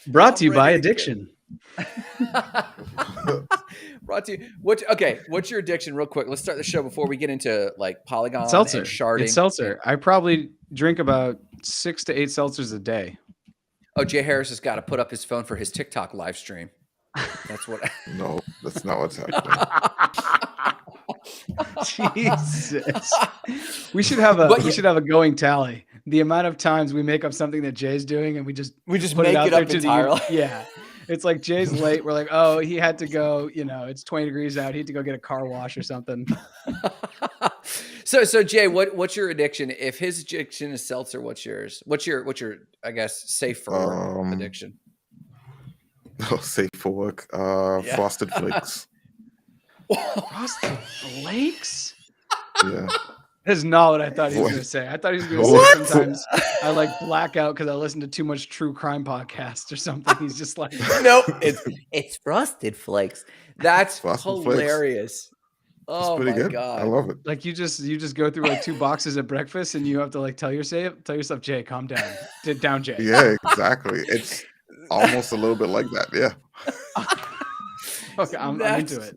Brought to you by addiction. Brought to you. What's your addiction, real quick? Let's start the show before we get into like Polygon Seltzer. and sharding. It's seltzer. I probably drink about 6 to 8 seltzers a day. Oh, Jay Harris has got to put up his phone for his TikTok live stream. That's what. No, that's not what's happening. Jesus. We should have a going tally. The amount of times we make up something that Jay's doing and we just put make it out it there up to entirely. Yeah. It's like Jay's late. We're like, oh, he had to go, it's 20 degrees out. He had to go get a car wash or something. So Jay, what's your addiction? If his addiction is seltzer, what's yours? What's your I guess safe for work addiction? Oh, safe for work. Frosted Flakes. Frosted Flakes? Yeah. That's not what I thought he was going to say. I thought he was going to say sometimes I like black out because I listen to too much true crime podcasts or something. He's just like, nope, it's Frosted Flakes. That's Frosted hilarious. Flakes. Oh pretty my good. God. I love it. Like you just go through like 2 boxes at breakfast and you have to like tell yourself, Jay, calm down. Down, Jay. Yeah, exactly. It's almost a little bit like that. Yeah. Okay, I'm into it.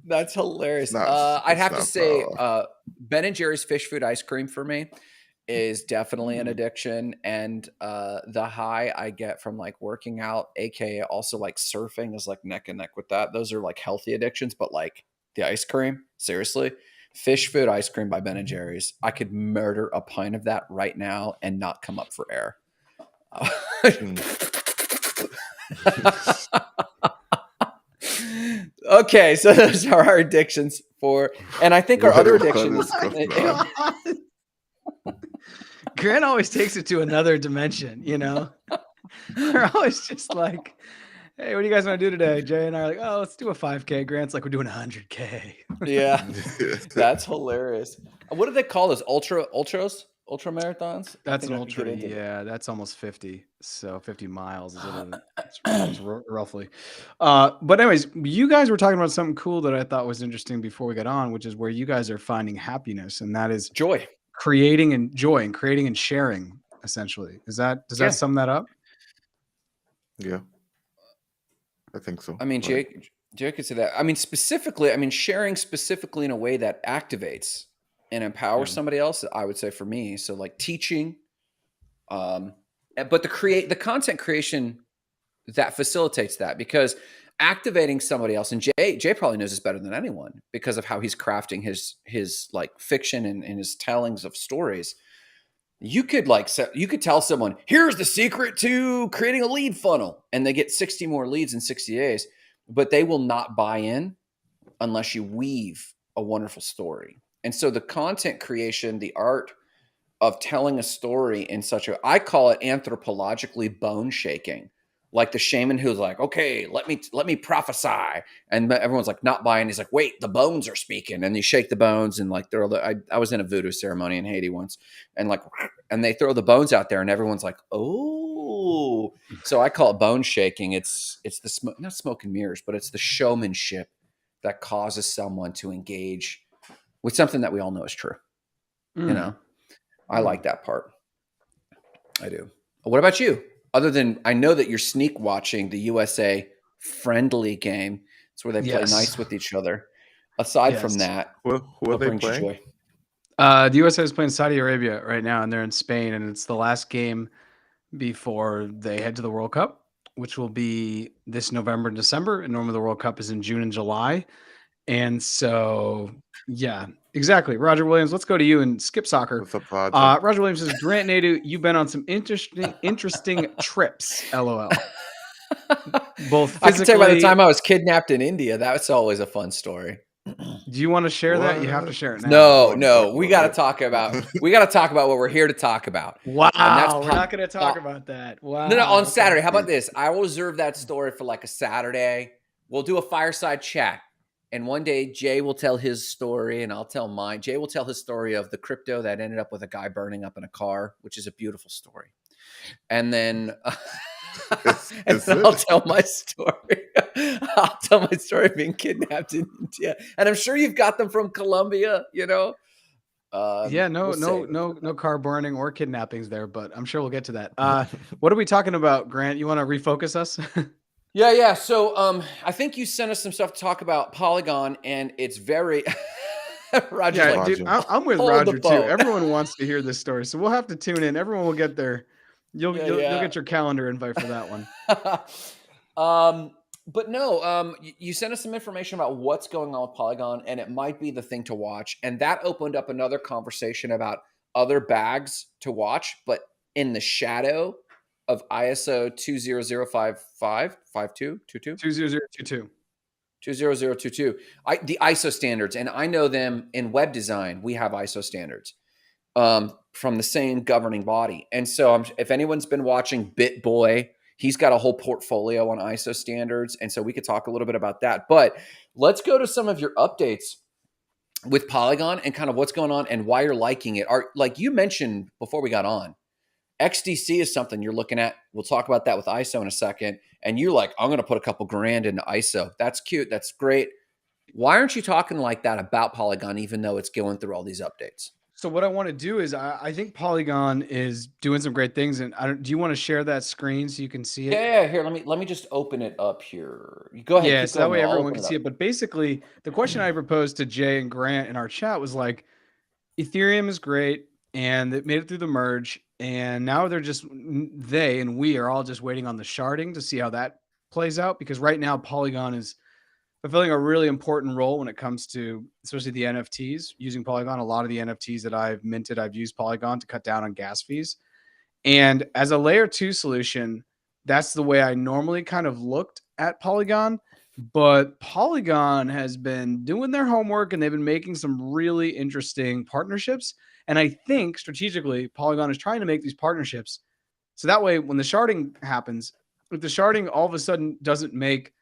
That's hilarious. I'd have to say Ben & Jerry's fish food ice cream for me is definitely an addiction. And the high I get from like working out, aka also like surfing, is like neck and neck with that. Those are like healthy addictions, but like the ice cream, seriously, fish food ice cream by Ben & Jerry's. I could murder a pint of that right now and not come up for air. Okay, so those are our addictions and I think our other addiction is. Grant always takes it to another dimension, We're always just like, hey, what do you guys want to do today? Jay and I are like, oh, let's do a 5K. Grant's like, we're doing 100K. Yeah, that's hilarious. What do they call those? Ultras? Ultra marathons? That's an ultra. Yeah, that's almost 50. So 50 miles is roughly. But anyways, you guys were talking about something cool that I thought was interesting before we got on, which is where you guys are finding happiness, and that is joy, creating and sharing. Essentially, does that sum that up? Yeah, I think so. I mean, Jake could say that. I mean, sharing specifically in a way that activates and empower somebody else, I would say for me. So like teaching, but the content creation that facilitates that, because activating somebody else, and Jay probably knows this better than anyone because of how he's crafting his like fiction and his tellings of stories. You could tell someone, here's the secret to creating a lead funnel, and they get 60 more leads in 60 days, but they will not buy in unless you weave a wonderful story. And so the content creation, the art of telling a story in I call it anthropologically bone shaking, like the shaman who's like, okay, let me prophesy. And everyone's like not buying. He's like, wait, the bones are speaking. And you shake the bones and like I was in a voodoo ceremony in Haiti once, and they throw the bones out there and everyone's like, oh. So I call it bone shaking. It's the not smoke and mirrors, but it's the showmanship that causes someone to engage with something that we all know is true. I like that part. I do. What about you? Other than, I know that you're sneak watching the USA friendly game. It's where they play nice with each other. Aside from that, who are they playing? The USA is playing Saudi Arabia right now, and they're in Spain, and it's the last game before they head to the World Cup, which will be this November and December. And normally the World Cup is in June and July. And so, yeah, exactly. Roger Williams, let's go to you and skip soccer. What's up, Roger? Roger Williams says, Grant Nadu, you've been on some interesting trips, LOL. Both physically. I can tell you, by the time I was kidnapped in India, that's always a fun story. Do you want to share that? You have to share it now. No. We got to talk about what we're here to talk about. Wow. We're not going to talk about that. Wow. No, on Saturday. How about this? I will reserve that story for like a Saturday. We'll do a fireside chat. And one day Jay will tell his story and I'll tell mine. Jay will tell his story of the crypto that ended up with a guy burning up in a car, which is a beautiful story. And then I'll tell my story. I'll tell my story of being kidnapped in India. And I'm sure you've got them from Colombia, Yeah, We'll see. no car burning or kidnappings there, but I'm sure we'll get to that. What are we talking about, Grant? You want to refocus us? Yeah. So I think you sent us some stuff to talk about Polygon, and it's very Roger's Yeah, like, dude, Roger. I'm with hold the Roger too. phone. Everyone wants to hear this story, so we'll have to tune in. Everyone will get their, you'll Yeah. get your calendar invite for that one. But no, you sent us some information about what's going on with Polygon, and it might be the thing to watch. And that opened up another conversation about other bags to watch, but in the shadow of ISO 20055 5222 20022. 20022. The ISO standards, and I know them in web design. We have ISO standards from the same governing body. And so if anyone's been watching BitBoy, he's got a whole portfolio on ISO standards. And so we could talk a little bit about that. But let's go to some of your updates with Polygon and kind of what's going on and why you're liking it. Like you mentioned before we got on, XDC is something you're looking at. We'll talk about that with ISO in a second. And you're like, I'm going to put a couple grand into ISO. That's cute. That's great. Why aren't you talking like that about Polygon, even though it's going through all these updates? So what I want to do is I think Polygon is doing some great things, and do you want to share that screen so you can see it? Yeah. Here, let me just open it up here. Go ahead. Yeah, Keep so that going. way I'll everyone open can it see up. it. But basically, the question I proposed to Jay and Grant in our chat was like, Ethereum is great, and it made it through the merge, and now they and we are all just waiting on the sharding to see how that plays out, because right now Polygon is fulfilling a really important role when it comes to especially the NFTs. Using Polygon, a lot of the NFTs that I've minted, I've used Polygon to cut down on gas fees. And as a layer 2 solution, that's the way I normally kind of looked at Polygon. But Polygon has been doing their homework, and they've been making some really interesting partnerships. And I think strategically, Polygon is trying to make these partnerships so that way when the sharding happens, if the sharding all of a sudden doesn't make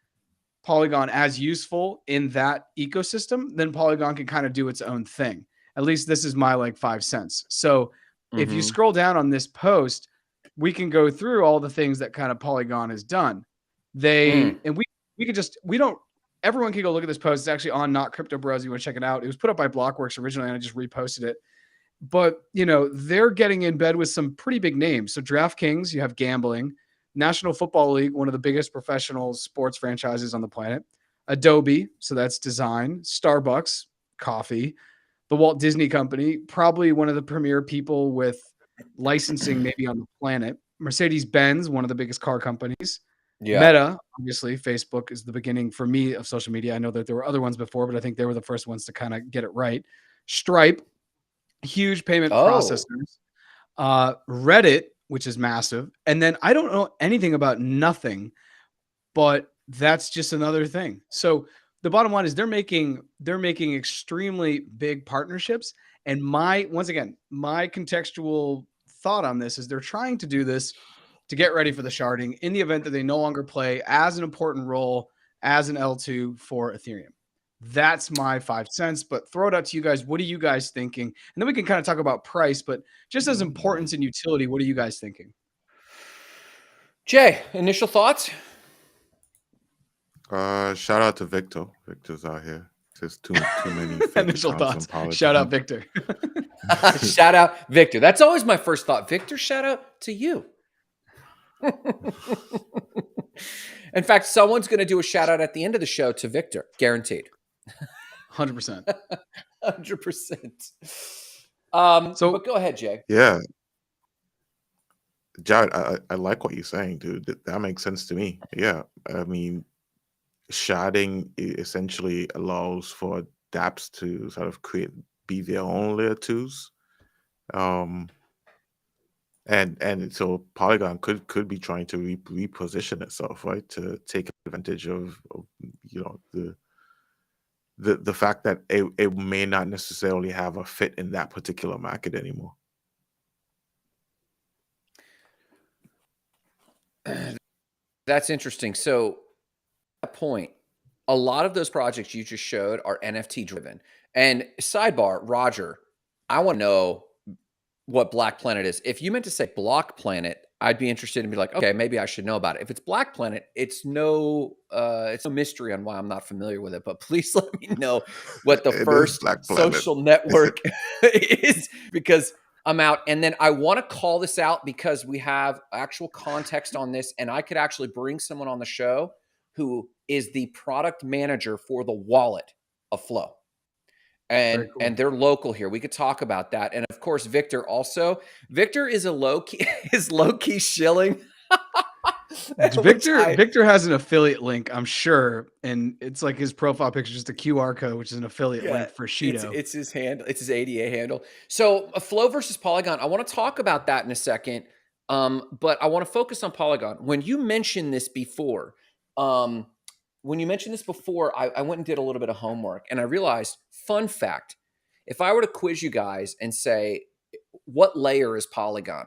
Polygon as useful in that ecosystem, then Polygon can kind of do its own thing. At least this is my like 5 cents. So if you scroll down on this post, we can go through all the things that kind of Polygon has done. And we could just, we don't, everyone can go look at this post. It's actually on Not Crypto Bros. You want to check it out. It was put up by Blockworks originally, and I just reposted it. But, they're getting in bed with some pretty big names. So DraftKings, you have gambling. National Football League, one of the biggest professional sports franchises on the planet. Adobe, so that's design. Starbucks, coffee. The Walt Disney Company, probably one of the premier people with licensing maybe on the planet. Mercedes-Benz, one of the biggest car companies. Yeah. Meta, obviously, Facebook is the beginning for me of social media. I know that there were other ones before, but I think they were the first ones to kind of get it right. Stripe, huge payment processors. Reddit, which is massive. And then I don't know anything about nothing, but that's just another thing. So the bottom line is they're making extremely big partnerships. And my contextual thought on this is they're trying to do this to get ready for the sharding in the event that they no longer play as an important role as an L2 for Ethereum. That's my 5 cents, but throw it out to you guys. What are you guys thinking? And then we can kind of talk about price, but just as importance and utility, what are you guys thinking? Jay, initial thoughts? Shout out to Victor. Victor's out here. There's too many fake Initial accounts thoughts. on Shout out Polygon. Victor. Shout out Victor. That's always my first thought. Victor, shout out to you. In fact, someone's going to do a shout out at the end of the show to Victor, guaranteed. 100%. 100%. So but go ahead, Jay. Yeah, Jared, I like what you're saying, dude. That makes sense to me. Yeah, I mean, sharding essentially allows for dApps to sort of be their own layer twos. And so Polygon could be trying to reposition itself, right, to take advantage of the fact that it may not necessarily have a fit in that particular market anymore. That's interesting. So, at that point, a lot of those projects you just showed are NFT driven. And sidebar, Roger, I want to know what Black Planet is. If you meant to say Block Planet, I'd be interested in be like, okay, maybe I should know about it. If it's Black Planet, it's no mystery on why I'm not familiar with it. But please let me know what the It is first Black Planet. social network is, because I'm out. And then I want to call this out because we have actual context on this, and I could actually bring someone on the show who is the product manager for the wallet of Flow. Very cool. And they're local here. We could talk about that. And of course, Victor also. Victor is a low key shilling. Victor has an affiliate link, I'm sure, and it's like his profile picture, just a QR code, which is an affiliate link for Shido. It's his handle. It's his ADA handle. So Flow versus Polygon. I want to talk about that in a second, but I want to focus on Polygon. When you mentioned this before, I went and did a little bit of homework, and I realized, fun fact, if I were to quiz you guys and say, what layer is Polygon?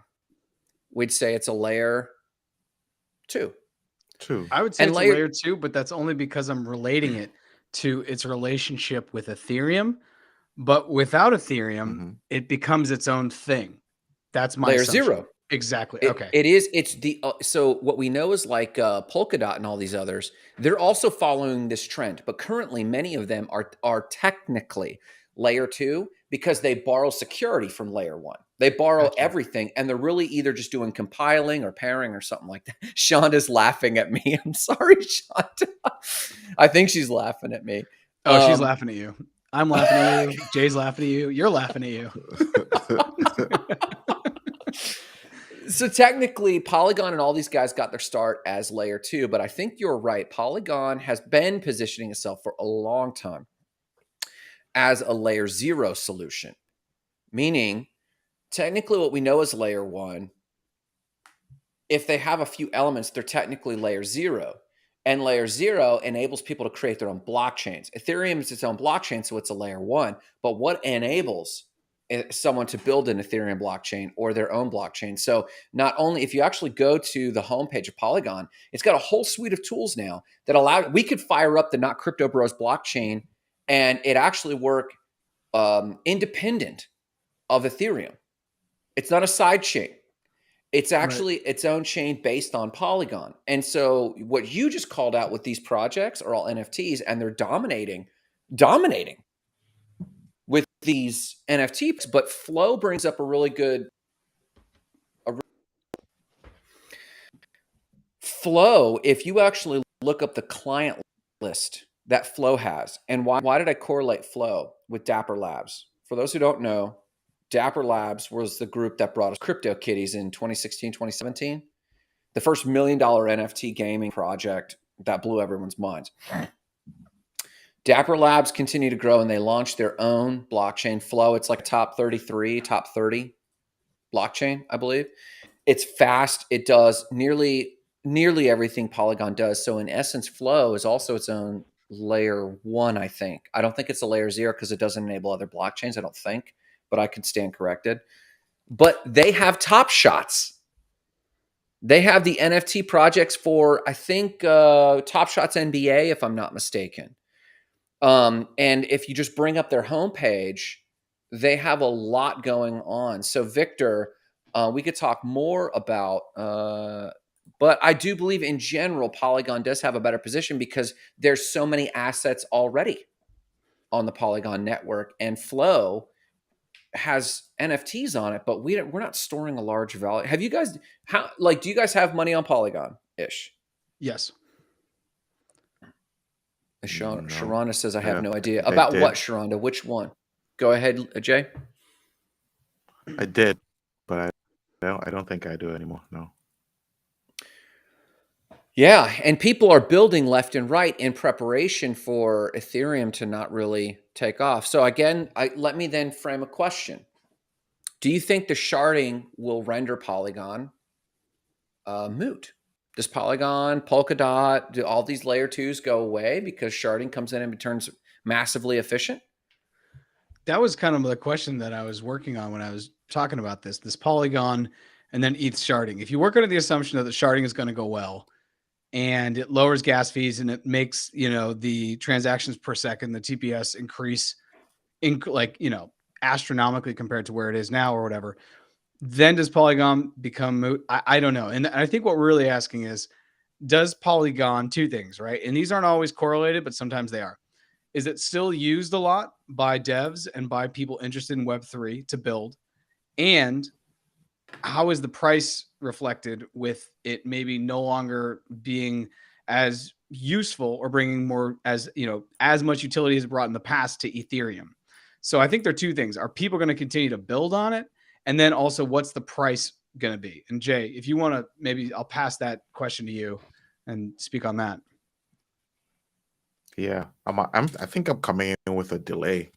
We'd say it's a layer 2. I would say it's a layer 2, but that's only because I'm relating it to its relationship with Ethereum. But without Ethereum, it becomes its own thing. That's my layer assumption. 0. Exactly. Okay. It is. It's the so what we know is like Polkadot and all these others. They're also following this trend, but currently many of them are technically layer 2 because they borrow security from layer 1. They borrow everything, and they're really either just doing compiling or pairing or something like that. Shonda's laughing at me. I'm sorry, Shonda. I think she's laughing at me. Oh, she's laughing at you. I'm laughing at you. Jay's laughing at you. You're laughing at you. So technically, Polygon and all these guys got their start as layer 2, but I think you're right. Polygon has been positioning itself for a long time as a layer 0 solution, meaning technically what we know is layer 1. If they have a few elements, they're technically layer 0. And layer 0 enables people to create their own blockchains. Ethereum is its own blockchain, so it's a layer 1. But what enables someone to build an Ethereum blockchain or their own blockchain? So not only, if you actually go to the homepage of Polygon, it's got a whole suite of tools now that allow, we could fire up the Not Crypto Bros blockchain and it actually work independent of Ethereum. It's not a side chain. It's actually its own chain based on Polygon. And so what you just called out with these projects are all NFTs, and they're dominating with these NFTs. But Flow brings up a really good Flow. If you actually look up the client list that Flow has, and why did I correlate Flow with Dapper Labs? For those who don't know, Dapper Labs was the group that brought us CryptoKitties in 2016, 2017. The first $1 million NFT gaming project that blew everyone's minds. Dapper Labs continue to grow, and they launched their own blockchain, Flow. It's like top 30 blockchain, I believe. It's fast. It does nearly everything Polygon does. So in essence, Flow is also its own layer 1, I think. I don't think it's a layer 0 because it doesn't enable other blockchains, I don't think. But I could stand corrected. But they have Top Shots. They have the NFT projects for, I think, Top Shots NBA, if I'm not mistaken. And if you just bring up their homepage, they have a lot going on. So, Victor, we could talk more about, but I do believe in general, Polygon does have a better position because there's so many assets already on the Polygon network, and Flow has NFTs on it, but we're not storing a large value. Have you guys, do you guys have money on Polygon ish? Yes. Sharonda says, I have no idea. About what, Sharonda? Which one? Go ahead, Jay. I did, but I don't think I do anymore. No. Yeah, and people are building left and right in preparation for Ethereum to not really take off. So again, let me then frame a question. Do you think the sharding will render Polygon moot? Does Polygon, Polkadot, do all these layer 2s go away because sharding comes in and turns massively efficient? That was kind of the question that I was working on when I was talking about this Polygon and then ETH sharding. If you work under the assumption that the sharding is going to go well, and it lowers gas fees and it makes, the transactions per second, the TPS increase astronomically compared to where it is now or whatever, then does Polygon become moot? I don't know. And I think what we're really asking is, does Polygon, two things, right? And these aren't always correlated, but sometimes they are. Is it still used a lot by devs and by people interested in Web3 to build? And how is the price reflected with it maybe no longer being as useful or bringing more, as as much utility as brought in the past to Ethereum? So I think there are two things. Are people going to continue to build on it? And then also, what's the price going to be? And Jay, if you want to, maybe I'll pass that question to you and speak on that. Yeah, I think I'm coming in with a delay.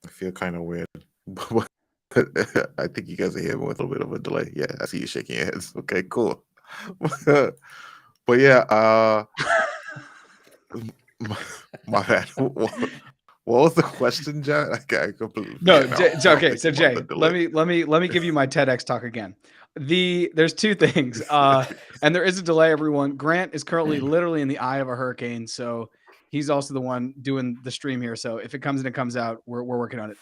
I feel kind of weird. But I think you guys are hearing with a little bit of a delay. Yeah, I see you shaking your heads. Okay, cool. But yeah, my bad. What was the question, John? I completely No, forget now. I was okay. So thinking about the Jay, let delay. me give you my TEDx talk again. There's two things, and there is a delay. Everyone, Grant is currently literally in the eye of a hurricane, so he's also the one doing the stream here. So if it comes in, it comes out. We're working on it.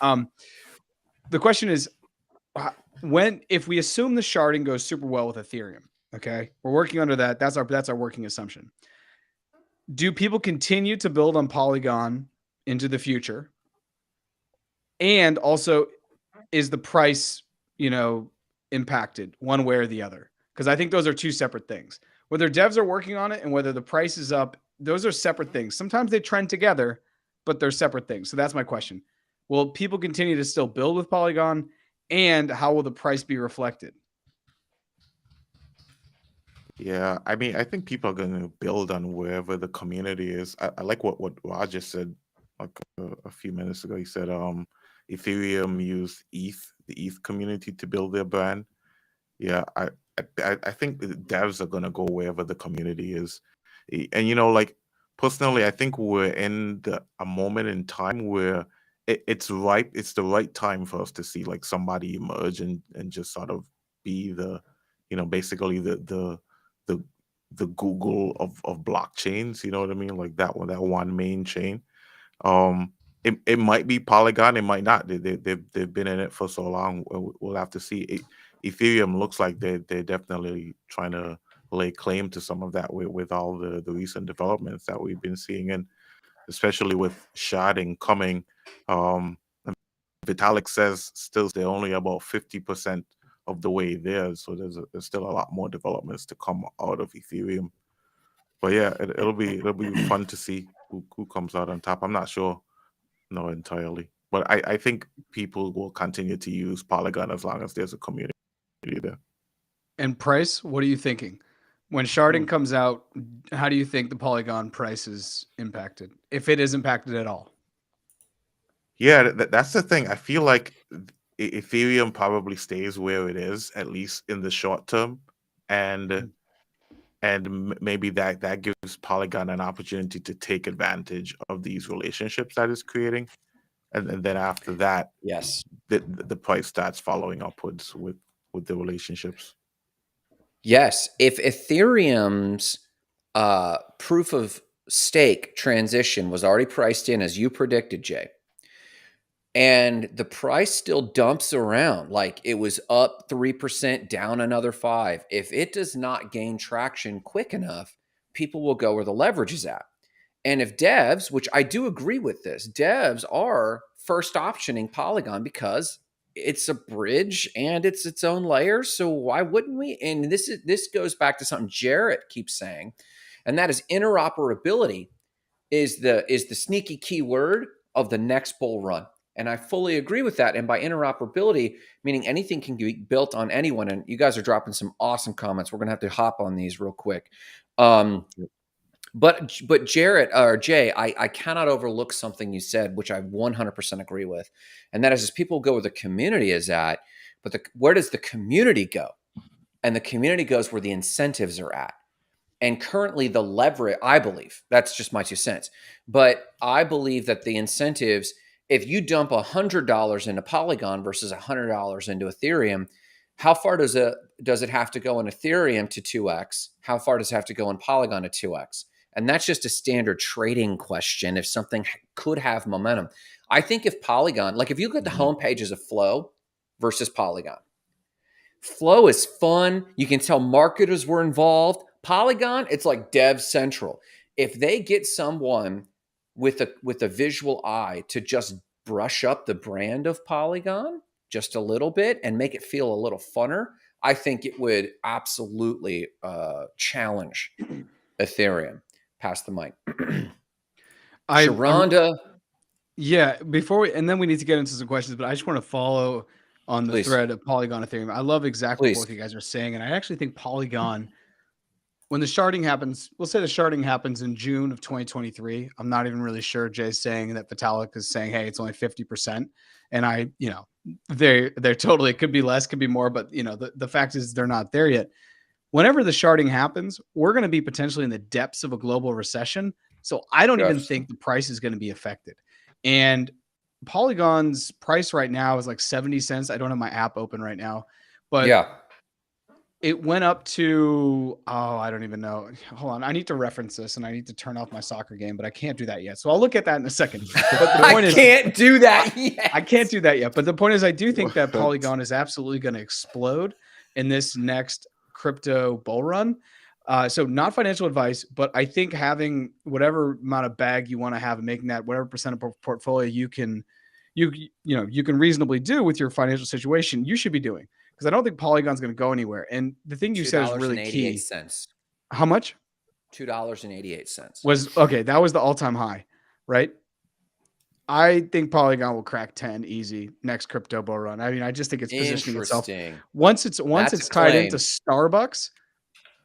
The question is, if we assume the sharding goes super well with Ethereum, okay, we're working under that. That's our working assumption. Do people continue to build on Polygon into the future? And also, is the price, impacted one way or the other? Because I think those are two separate things. Whether devs are working on it and whether the price is up, those are separate things. Sometimes they trend together, but they're separate things. So that's my question. Will people continue to still build with Polygon? And how will the price be reflected? Yeah, I mean, I think people are going to build on wherever the community is. I like what Roger said like a few minutes ago. He said Ethereum used the ETH community to build their brand. Yeah, I think the devs are going to go wherever the community is. And like personally, I think we're in a moment in time where it's ripe. It's the right time for us to see like somebody emerge and just sort of be the, basically the the Google of blockchains. You know what I mean? Like that one main chain. Um, it might be Polygon, it might not. They've been in it for so long. We'll have to see. Ethereum looks like they're definitely trying to lay claim to some of that with all the recent developments that we've been seeing, and especially with sharding coming. Um, Vitalik says still they're only about 50% of the way there, so there's still a lot more developments to come out of Ethereum. But yeah, it'll be fun to see who comes out on top. I'm not sure, no, entirely, but I think people will continue to use Polygon as long as there's a community there. And price, what are you thinking? When Hmm. sharding comes out, how do you think the Polygon price is impacted? If it is impacted at all? Yeah, that's the thing. I feel like Ethereum probably stays where it is, at least in the short term, and maybe that gives Polygon an opportunity to take advantage of these relationships that it's creating, and then after that, Yes. the price starts following upwards with the relationships. Yes. If Ethereum's proof of stake transition was already priced in as you predicted, Jay, and the price still dumps around like it was up 3%, down another 5. If it does not gain traction quick enough, people will go where the leverage is at. And if devs, which I do agree with this, devs are first optioning Polygon because it's a bridge and it's its own layer. So why wouldn't we? And this goes back to something Jarrett keeps saying, and that is interoperability is the sneaky key word of the next bull run. And I fully agree with that. And by interoperability, meaning anything can be built on anyone. And you guys are dropping some awesome comments. We're gonna have to hop on these real quick. Yep. But Jarrett or Jay, I cannot overlook something you said, which I 100% agree with, and that is as people go where the community is at, but where does the community go? And the community goes where the incentives are at. And currently, the leverage, I believe, that's just my 2 cents, but I believe that the incentives, if you dump $100 into Polygon versus $100 into Ethereum, how far does it have to go in Ethereum to 2x? How far does it have to go in Polygon to 2x? And that's just a standard trading question if something could have momentum. I think if Polygon, like if you look at the Mhm. home pages of Flow versus Polygon, Flow is fun. You can tell marketers were involved. Polygon, it's like dev central. If they get someone with a visual eye to just brush up the brand of Polygon just a little bit and make it feel a little funner, I think it would absolutely challenge Ethereum. Pass the mic. Sharonda. Yeah, and then we need to get into some questions, but I just want to follow on the Please. thread of Polygon Ethereum. I love exactly what Please. both you guys are saying, and I actually think Polygon, when the sharding happens, we'll say the sharding happens in June of 2023. I'm not even really sure. Jay's saying that Vitalik is saying, hey, it's only 50%. And they're totally, it could be less, could be more, but the fact is they're not there yet. Whenever the sharding happens, we're going to be potentially in the depths of a global recession. So I don't even think the price is going to be affected. And Polygon's price right now is like 70 cents. I don't have my app open right now, but yeah, it went up to, I don't even know. Hold on. I need to reference this and I need to turn off my soccer game, but I can't do that yet. So I'll look at that in a second. But the point I can't do that yet. I can't do that yet. But the point is, I do think that Polygon is absolutely going to explode in this next crypto bull run. So not financial advice, but I think having whatever amount of bag you want to have and making that whatever percent of portfolio you can reasonably do with your financial situation, you should be doing. Because I don't think Polygon's going to go anywhere. And the thing you said is really key. How much? $2.88 was okay. That was the all-time high, right? I think Polygon will crack 10 easy next crypto bull run. I mean, I just think it's positioning itself. Once it's tied into Starbucks,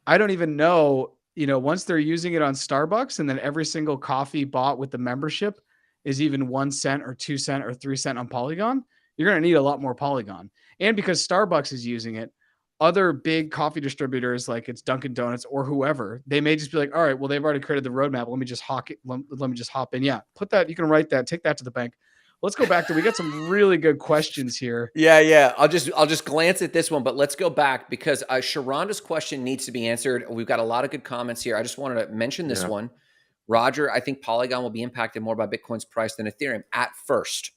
I don't even know, once they're using it on Starbucks and then every single coffee bought with the membership is even 1 cent or 2 cent or 3 cent on Polygon, you're going to need a lot more Polygon. And because Starbucks is using it, other big coffee distributors like it's Dunkin' Donuts or whoever, they may just be like, all right, well, they've already created the roadmap. Let me just hop in. Yeah, put that. You can write that. Take that to the bank. Let's go back to. We got some really good questions here. Yeah. I'll just glance at this one, but let's go back because Sharonda's question needs to be answered. We've got a lot of good comments here. I just wanted to mention this one. Roger, I think Polygon will be impacted more by Bitcoin's price than Ethereum at first.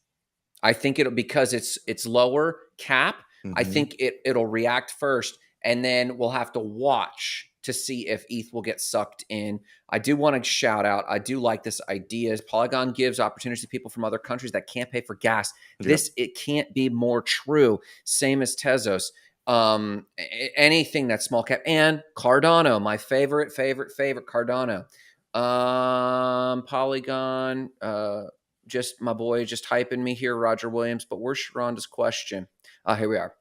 I think it'll because it's lower cap. I think it'll react first, and then we'll have to watch to see if ETH will get sucked in. I do want to shout out. I do like this idea. Polygon gives opportunities to people from other countries that can't pay for gas. Yep. It can't be more true. Same as Tezos. Anything that's small cap and Cardano, my favorite Cardano. Polygon. Just my boy, just hyping me here, Roger Williams. But where's Sharonda's question? Here we are.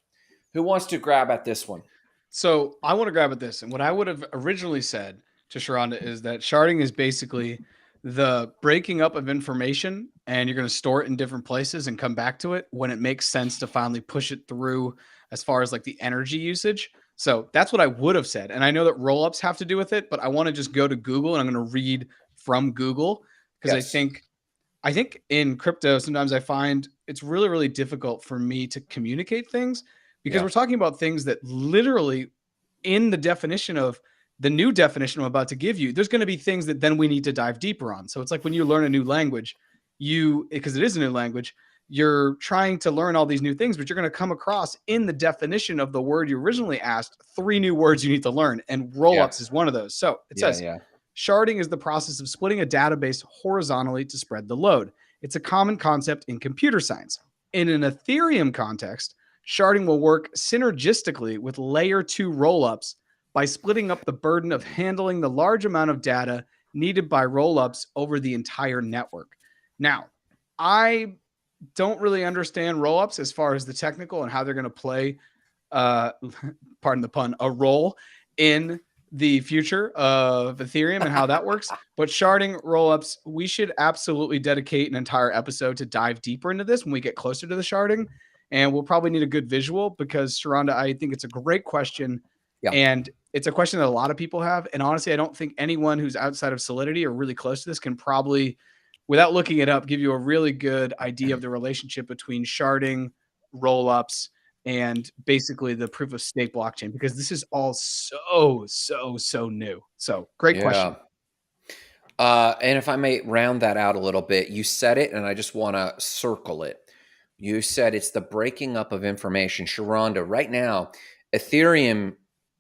Who wants to grab at this one? So I want to grab at this. And what I would have originally said to Sharonda is that sharding is basically the breaking up of information, and you're going to store it in different places and come back to it when it makes sense to finally push it through as far as like the energy usage. So that's what I would have said. And I know that rollups have to do with it, but I want to just go to Google and I'm going to read from Google because I think in crypto, sometimes I find it's really, really difficult for me to communicate things because we're talking about things that literally in the definition of the new definition I'm about to give you, there's going to be things that then we need to dive deeper on. So it's like when you learn a new language, because it is a new language, you're trying to learn all these new things, but you're going to come across in the definition of the word you originally asked, 3 new words you need to learn. And rollups is one of those. So it says, sharding is the process of splitting a database horizontally to spread the load. It's a common concept in computer science. In an Ethereum context, sharding will work synergistically with layer 2 rollups by splitting up the burden of handling the large amount of data needed by rollups over the entire network. Now, I don't really understand rollups as far as the technical and how they're going to play, pardon the pun, a role in the future of Ethereum and how that works. But sharding rollups, we should absolutely dedicate an entire episode to dive deeper into this when we get closer to the sharding. And we'll probably need a good visual because, Sharonda, I think it's a great question. Yeah. And it's a question that a lot of people have. And honestly, I don't think anyone who's outside of Solidity or really close to this can probably, without looking it up, give you a really good idea of the relationship between sharding, rollups, and basically the proof of stake blockchain, because this is all so new. So great question. And if I may round that out a little bit, you said it, and I just want to circle it. You said it's the breaking up of information. Sharonda, right now, Ethereum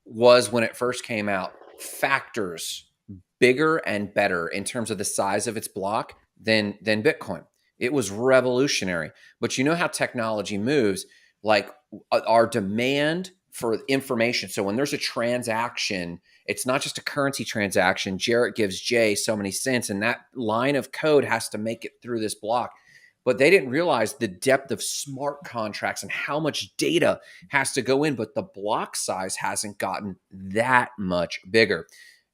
was, when it first came out, factors bigger and better in terms of the size of its block than Bitcoin. It was revolutionary. But you know how technology moves, like our demand for information. So when there's a transaction, it's not just a currency transaction. Jarrett gives Jay so many cents, and that line of code has to make it through this block. But they didn't realize the depth of smart contracts and how much data has to go in. But the block size hasn't gotten that much bigger.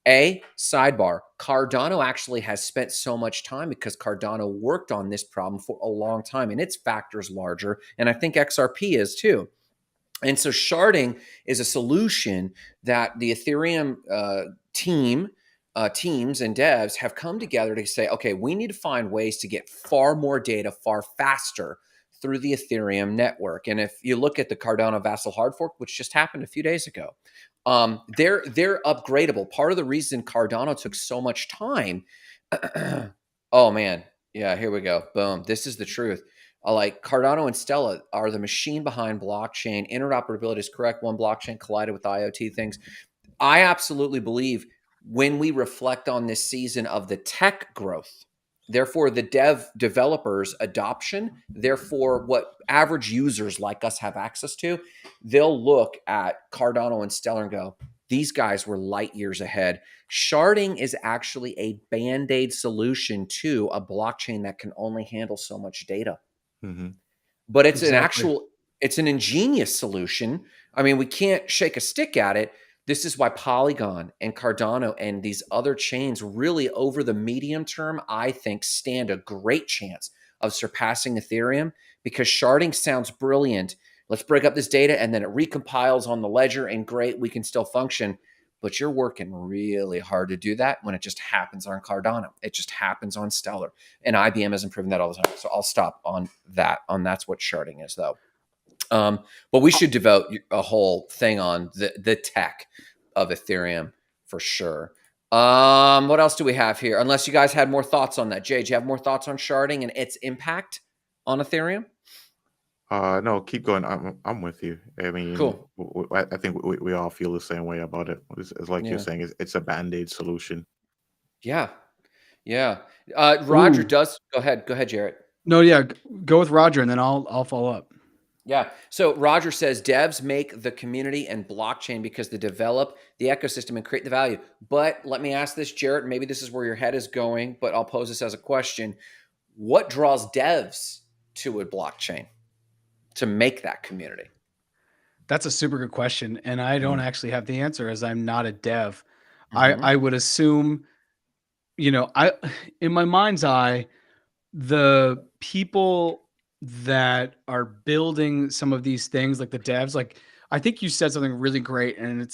Sidebar, Cardano actually has spent so much time because Cardano worked on this problem for a long time, and its factors larger. And I think XRP is too. And so sharding is a solution that the Ethereum teams and devs have come together to say, okay, we need to find ways to get far more data far faster through the Ethereum network. And if you look at the Cardano Vassal hard fork, which just happened a few days ago, they're upgradable. Part of the reason Cardano took so much time, oh man, yeah, here we go. Boom. This is the truth. Like Cardano and Stella are the machine behind blockchain. Interoperability is correct. One blockchain collided with IoT things. I absolutely believe when we reflect on this season of the tech growth, therefore the developers adoption, therefore what average users like us have access to, they'll look at Cardano and Stellar and go, these guys were light years ahead. Sharding is actually a band-aid solution to a blockchain that can only handle so much data. Mm-hmm. But it's it's an ingenious solution. I mean, we can't shake a stick at it. This is why Polygon and Cardano and these other chains really over the medium term, I think, stand a great chance of surpassing Ethereum because sharding sounds brilliant. Let's break up this data and then it recompiles on the ledger and great, we can still function. But you're working really hard to do that when it just happens on Cardano. It just happens on Stellar. And IBM has proven that all the time. So I'll stop on that. That's what sharding is, though. But we should devote a whole thing on the tech of Ethereum for sure. What else do we have here? Unless you guys had more thoughts on that. Jay, do you have more thoughts on sharding and its impact on Ethereum? No, keep going. I'm with you. I mean, cool. I think we all feel the same way about it. It's like you're saying, it's a band-aid solution. Yeah. Roger does. Go ahead, Jarrett. No, yeah, go with Roger, and then I'll follow up. Yeah. So Roger says devs make the community and blockchain because they develop the ecosystem and create the value. But let me ask this, Jarrett. Maybe this is where your head is going, but I'll pose this as a question: what draws devs to a blockchain to make that community? That's a super good question. And I don't actually have the answer as I'm not a dev. I would assume, in my mind's eye, the people that are building some of these things, like the devs, like I think you said something really great. And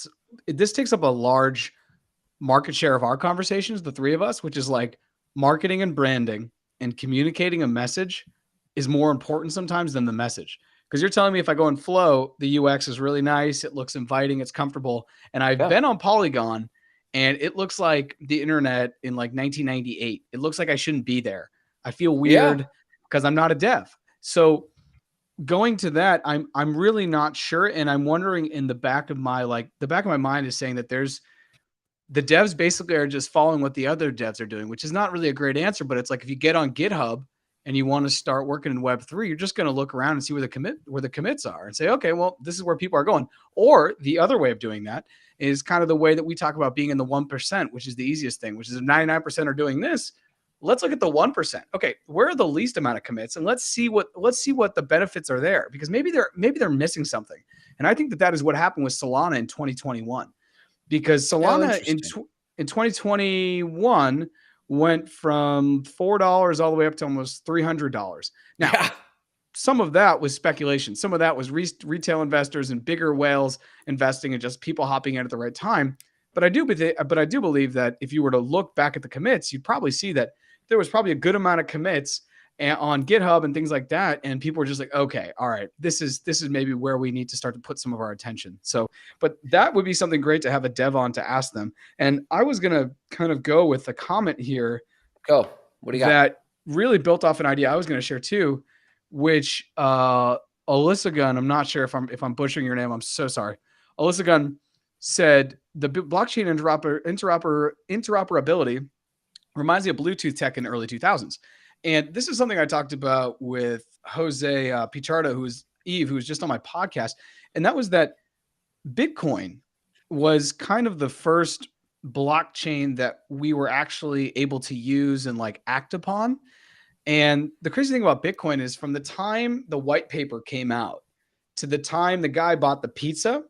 this takes up a large market share of our conversations, the three of us, which is like marketing and branding and communicating a message is more important sometimes than the message. Because you're telling me if I go in Flow, the UX is really nice. It looks inviting. It's comfortable. And I've been on Polygon and it looks like the internet in like 1998. It looks like I shouldn't be there. I feel weird because I'm not a dev. So going to that, I'm really not sure. And I'm wondering in the back of my mind is saying that the devs basically are just following what the other devs are doing, which is not really a great answer. But it's like if you get on GitHub and you want to start working in Web3, you're just going to look around and see where the commits are and say, okay, well, this is where people are going. Or the other way of doing that is kind of the way that we talk about being in the 1%, which is the easiest thing, which is if 99% are doing this, let's look at the 1%. Okay, where are the least amount of commits? And let's see what the benefits are there, because maybe they're missing something. And I think that is what happened with Solana in 2021, because Solana in 2021 went from $4 all the way up to almost $300. Now, some of that was speculation. Some of that was retail investors and bigger whales investing and just people hopping in at the right time. But I do believe that if you were to look back at the commits, you'd probably see that there was probably a good amount of commits on GitHub and things like that. And people were just like, okay, all right, this is maybe where we need to start to put some of our attention. So, but that would be something great to have a dev on to ask them. And I was going to kind of go with the comment here. Go. What do you got? That really built off an idea I was going to share too, which Alyssa Gunn, I'm not sure if I'm butchering your name. I'm so sorry. Alyssa Gunn said the blockchain interoperability reminds me of Bluetooth tech in the early 2000s. And this is something I talked about with Jose Pichardo, who's just on my podcast. And that was that Bitcoin was kind of the first blockchain that we were actually able to use and like act upon. And the crazy thing about Bitcoin is from the time the white paper came out to the time the guy bought the pizza,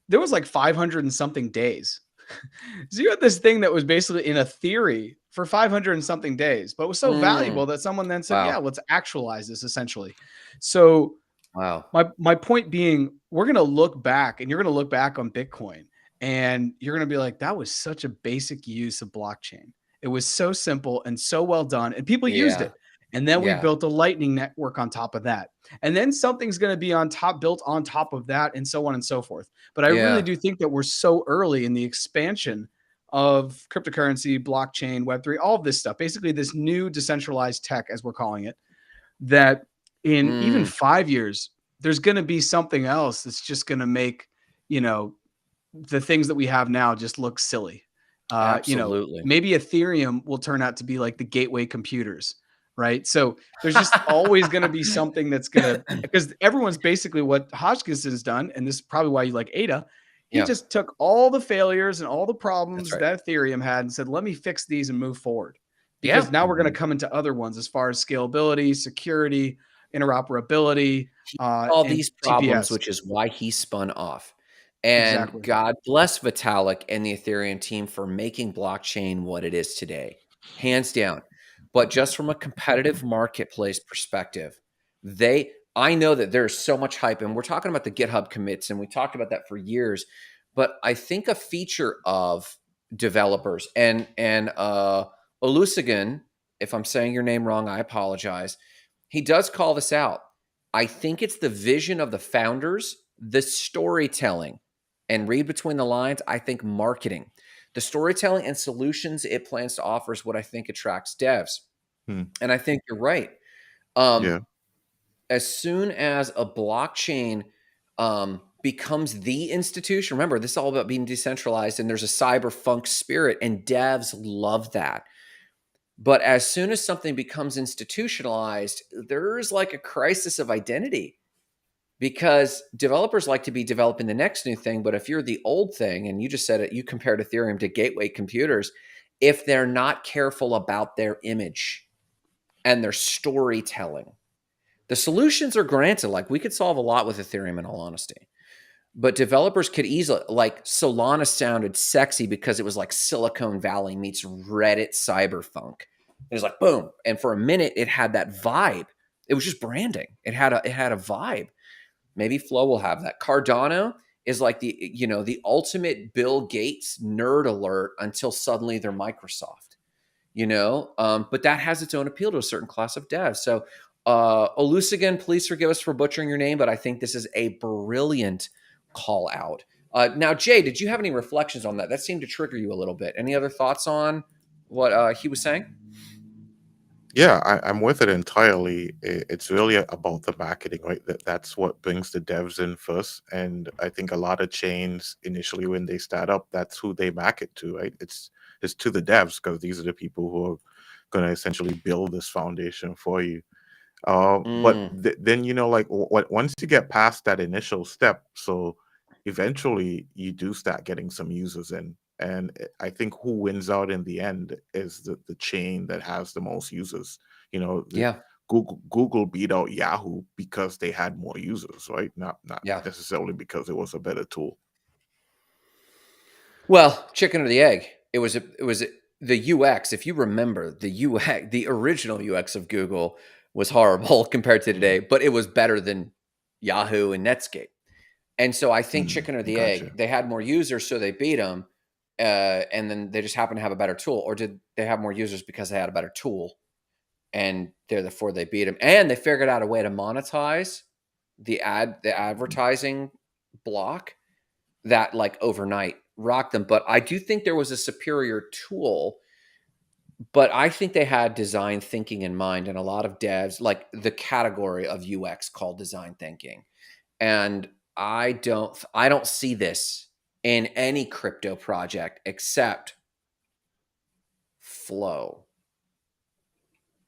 there was like 500 and something days. So you had this thing that was basically in a theory for 500 and something days, but was so valuable that someone then said, yeah, Wow. let's actualize this essentially. So Wow. my point being, we're going to look back and you're going to look back on Bitcoin and you're going to be like, that was such a basic use of blockchain. It was so simple and so well done and people used Yeah. it. And then we Yeah. built a lightning network on top of that. And then something's going to be built on top of that and so on and so forth. But I really Yeah. do think that we're so early in the expansion of cryptocurrency, blockchain, Web3, all of this stuff, basically this new decentralized tech, as we're calling it, that in even Mm, 5 years, there's going to be something else that's just going to make, you know, the things that we have now just look silly. absolutely. Maybe Ethereum will turn out to be like the gateway computers, right? So there's just always going to be something that's going to, because everyone's basically what Hodgkins has done, and this is probably why you like ADA. He Yeah, just took all the failures and all the that's problems right. that Ethereum had and said, let me fix these and move forward. Yeah. Because now we're going to Mhm. come into other ones as far as scalability, security, interoperability, He saw and these problems, TPS. which is why he spun off. And Exactly. God bless Vitalik and the Ethereum team for making blockchain what it is today, hands down. But just from a competitive marketplace perspective, I know that there's so much hype, and we're talking about the GitHub commits, and we talked about that for years. But I think a feature of developers and Olusegun, if I'm saying your name wrong, I apologize. He does call this out. I think it's the vision of the founders, the storytelling, and read between the lines. I think marketing, the storytelling and solutions it plans to offer is what I think attracts devs. Hmm. And I think you're right. Um, Yeah. as soon as a blockchain becomes the institution, remember, this is all about being decentralized and there's a cyberpunk spirit, and devs love that. But as soon as something becomes institutionalized, there's like a crisis of identity because developers like to be developing the next new thing. But if you're the old thing, and you just said it, you compared Ethereum to gateway computers, if they're not careful about their image and their storytelling, the solutions are granted. Like we could solve a lot with Ethereum in all honesty. But developers could easily, like Solana sounded sexy because it was like Silicon Valley meets Reddit cyberpunk. It was like boom, and for a minute it had that vibe. It was just branding. It had a vibe. Maybe Flow will have that. Cardano is like the ultimate Bill Gates nerd alert until suddenly they're Microsoft. But that has its own appeal to a certain class of devs. So Olusegun, please forgive us for butchering your name, but I think this is a brilliant call out. Now, Jay, did you have any reflections on that? That seemed to trigger you a little bit. Any other thoughts on what he was saying? Yeah, I'm with it entirely. It's really about the marketing, right? That's what brings the devs in first. And I think a lot of chains initially when they start up, that's who they market to, right? It's to the devs because these are the people who are going to essentially build this foundation for you. But Mm, then like what once you get past that initial step, so eventually you do start getting some users in, and I think who wins out in the end is the chain that has the most users. The yeah, Google beat out Yahoo because they had more users, right? Not yeah. necessarily because it was a better tool. Well, chicken or the egg. It was the UX. If you remember, the UX, the original UX of Google was horrible compared to today, but it was better than Yahoo and Netscape. And so I think chicken or the egg. Gotcha. They had more users, so they beat them, and then they just happened to have a better tool. Or did they have more users because they had a better tool, and therefore they beat them? And they figured out a way to monetize the advertising block that like overnight rocked them. But I do think there was a superior tool, but I think they had design thinking in mind, and a lot of devs like the category of UX called design thinking. And I don't see this in any crypto project except Flow.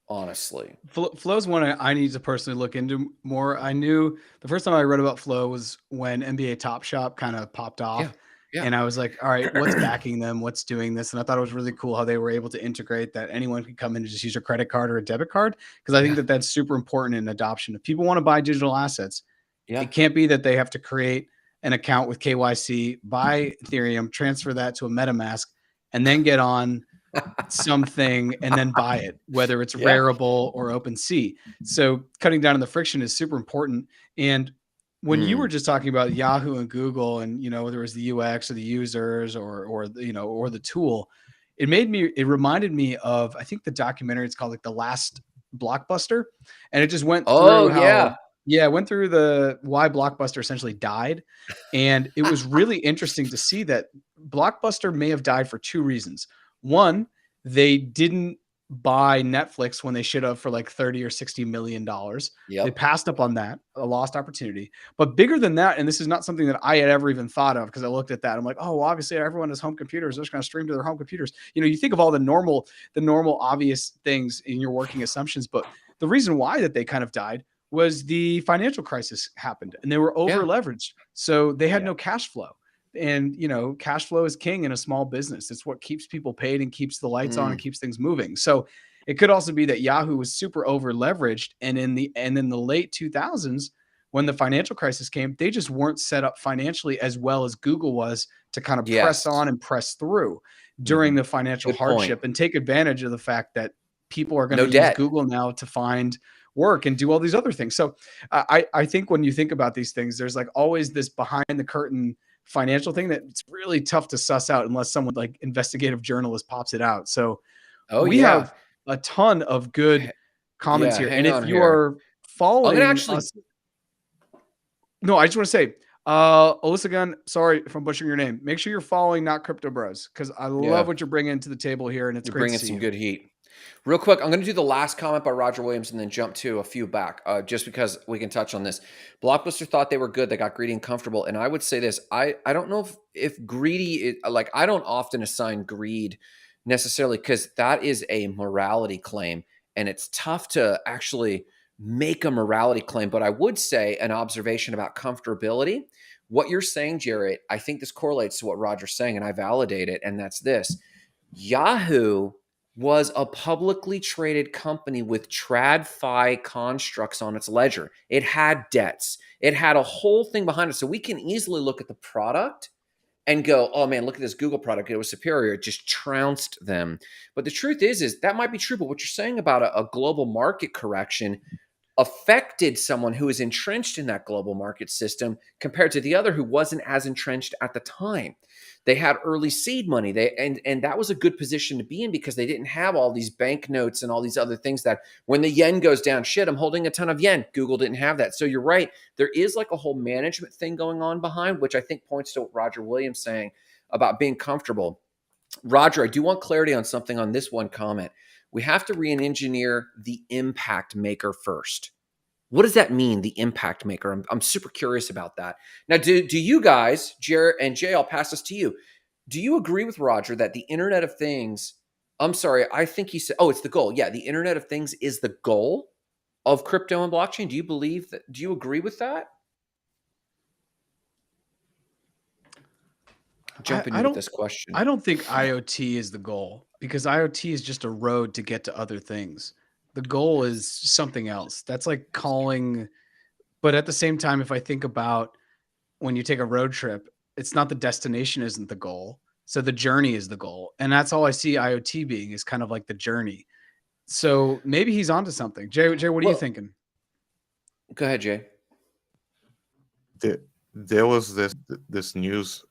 Honestly. Flow's one I need to personally look into more. I knew the first time I read about Flow was when NBA Top Shop kind of popped Yeah. off. Yeah. And I was like, all right, what's backing them? What's doing this? And I thought it was really cool how they were able to integrate that anyone could come in and just use a credit card or a debit card. Because I think Yeah. that that's super important in adoption. If people want to buy digital assets, Yeah. it can't be that they have to create an account with KYC, buy Ethereum, transfer that to a MetaMask, and then get on something and then buy it, whether it's Yeah. Rarible or OpenSea. So cutting down on the friction is super important. And when you were just talking about Yahoo and Google, and whether it was the UX or the users or the tool, it reminded me of, I think, the documentary, it's called like The Last Blockbuster, and it just went Oh, through yeah. it went through the why Blockbuster essentially died. And it was really interesting to see that Blockbuster may have died for two reasons. One, they didn't buy Netflix when they should have for like 30 or 60 million dollars. They Yep. passed up on that, a lost opportunity. But bigger than that, and this is not something that I had ever even thought of, because I looked at that, I'm like, oh, well, obviously everyone has home computers, they're just going to stream to their home computers. You think of all the normal obvious things in your working assumptions, but the reason why that they kind of died was the financial crisis happened and they were over Yeah. leveraged, so they had Yeah. no cash flow. And cash flow is king in a small business. It's what keeps people paid and keeps the lights on and keeps things moving. So it could also be that Yahoo was super over leveraged, and in the late 2000s, when the financial crisis came, they just weren't set up financially as well as Google was to kind of press Yes. on and press through during the financial Good point. hardship and take advantage of the fact that people are going No to use debt. Google now to find work and do all these other things. So I think when you think about these things, there's like always this behind the curtain financial thing that it's really tough to suss out unless someone like investigative journalist pops it out. So Oh, we yeah. have a ton of good comments Yeah, here. And hang if on you here. are I'm going to following actually us, no, I just want to say, Alyssa Gunn, sorry if I'm butchering your name. Make sure you're following Not Crypto Bros, because I love what you're bringing to the table here, and it's You're great to bringing see some you. good heat. Real quick, I'm going to do the last comment by Roger Williams and then jump to a few back, just because we can touch on this. Blockbuster thought they were good. They got greedy and comfortable. And I would say this. I don't know if greedy is, like, I don't often assign greed necessarily, because that is a morality claim. And it's tough to actually make a morality claim. But I would say an observation about comfortability. What you're saying, Jarrett, I think this correlates to what Roger's saying, and I validate it. And that's this. Yahoo was a publicly traded company with TradFi constructs on its ledger. It had debts. It had a whole thing behind it. So we can easily look at the product and go, oh man, look at this Google product. It was superior. It just trounced them. But the truth is that might be true. But what you're saying about a global market correction affected someone who is entrenched in that global market system compared to the other who wasn't as entrenched at the time. They had early seed money. And that was a good position to be in, because they didn't have all these banknotes and all these other things that when the yen goes down, shit, I'm holding a ton of yen. Google didn't have that. So you're right. There is like a whole management thing going on behind, which I think points to what Roger Williams saying about being comfortable. Roger, I do want clarity on something on this one comment. We have to re-engineer the impact maker first. What does that mean, the impact maker? I'm super curious about that. Now, do you guys, Jarrett and Jay, I'll pass this to you. Do you agree with Roger that the Internet of Things, I'm sorry, I think he said, oh, it's the goal. Yeah, the Internet of Things is the goal of crypto and blockchain. Do you believe that? Do you agree with that? Jumping in with this question. I don't think IoT is the goal, because IoT is just a road to get to other things. The goal is something else. That's like calling, but at the same time, if I think about when you take a road trip, it's not the destination isn't the goal. So the journey is the goal. And that's all I see IoT being, is kind of like the journey. So maybe he's onto something. Jay, what are you Well, thinking? go ahead, Jay. There was this news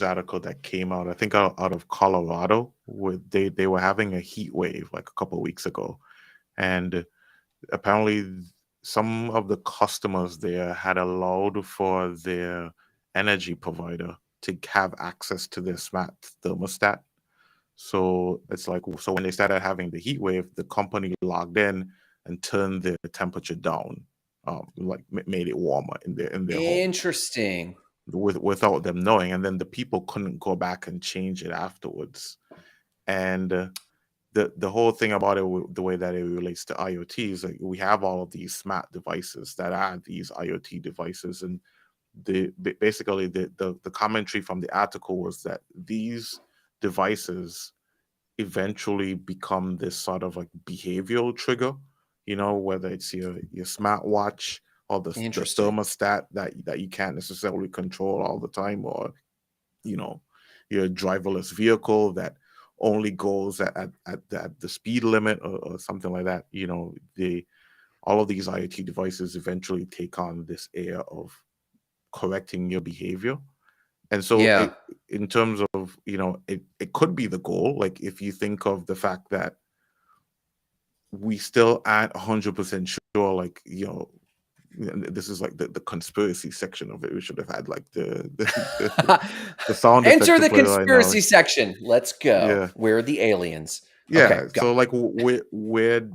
article that came out, I think out of Colorado, where they were having a heat wave like a couple of weeks ago, and apparently some of the customers there had allowed for their energy provider to have access to their smart thermostat. So it's like, so when they started having the heat wave, the company logged in and turned their temperature down. like made it warmer in their home Interesting. without them knowing, and then the people couldn't go back and change it afterwards. And the whole thing about it, the way that it relates to IoT, is like we have all of these smart devices that are these IoT devices, and basically the commentary from the article was that these devices eventually become this sort of like behavioral trigger, whether it's your smartwatch or the Interesting. thermostat that you can't necessarily control all the time, or you know your driverless vehicle that only goes at the speed limit, or something like that. The all of these IoT devices eventually take on this air of correcting your behavior. And so Yeah. in terms of, it could be the goal. Like if you think of the fact that we still aren't 100% sure, like, this is like the conspiracy section of it. We should have had like the sound effect Enter to the play right now. conspiracy section. Let's go. Yeah. Where are the aliens? Okay, Yeah. go. So like where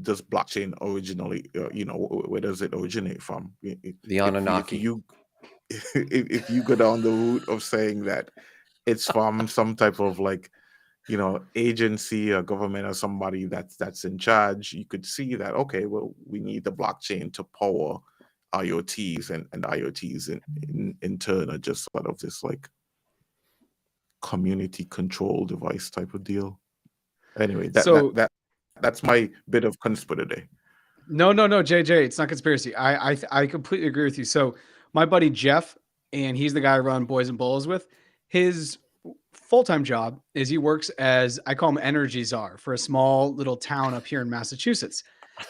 does blockchain originally, where does it originate from? The If Anunnaki. you if you go down the route of saying that it's from some type of like, agency or government or somebody that's in charge, you could see that, okay, well, we need the blockchain to power IoTs, and IoTs in turn are just sort of this like community control device type of deal. Anyway, So that's my bit of conspiracy today. no, JJ, it's not conspiracy. I completely agree with you. So my buddy Jeff, and he's the guy I run Boys and Bowls with. His full-time job is he works as, I call him energy czar, for a small little town up here in Massachusetts.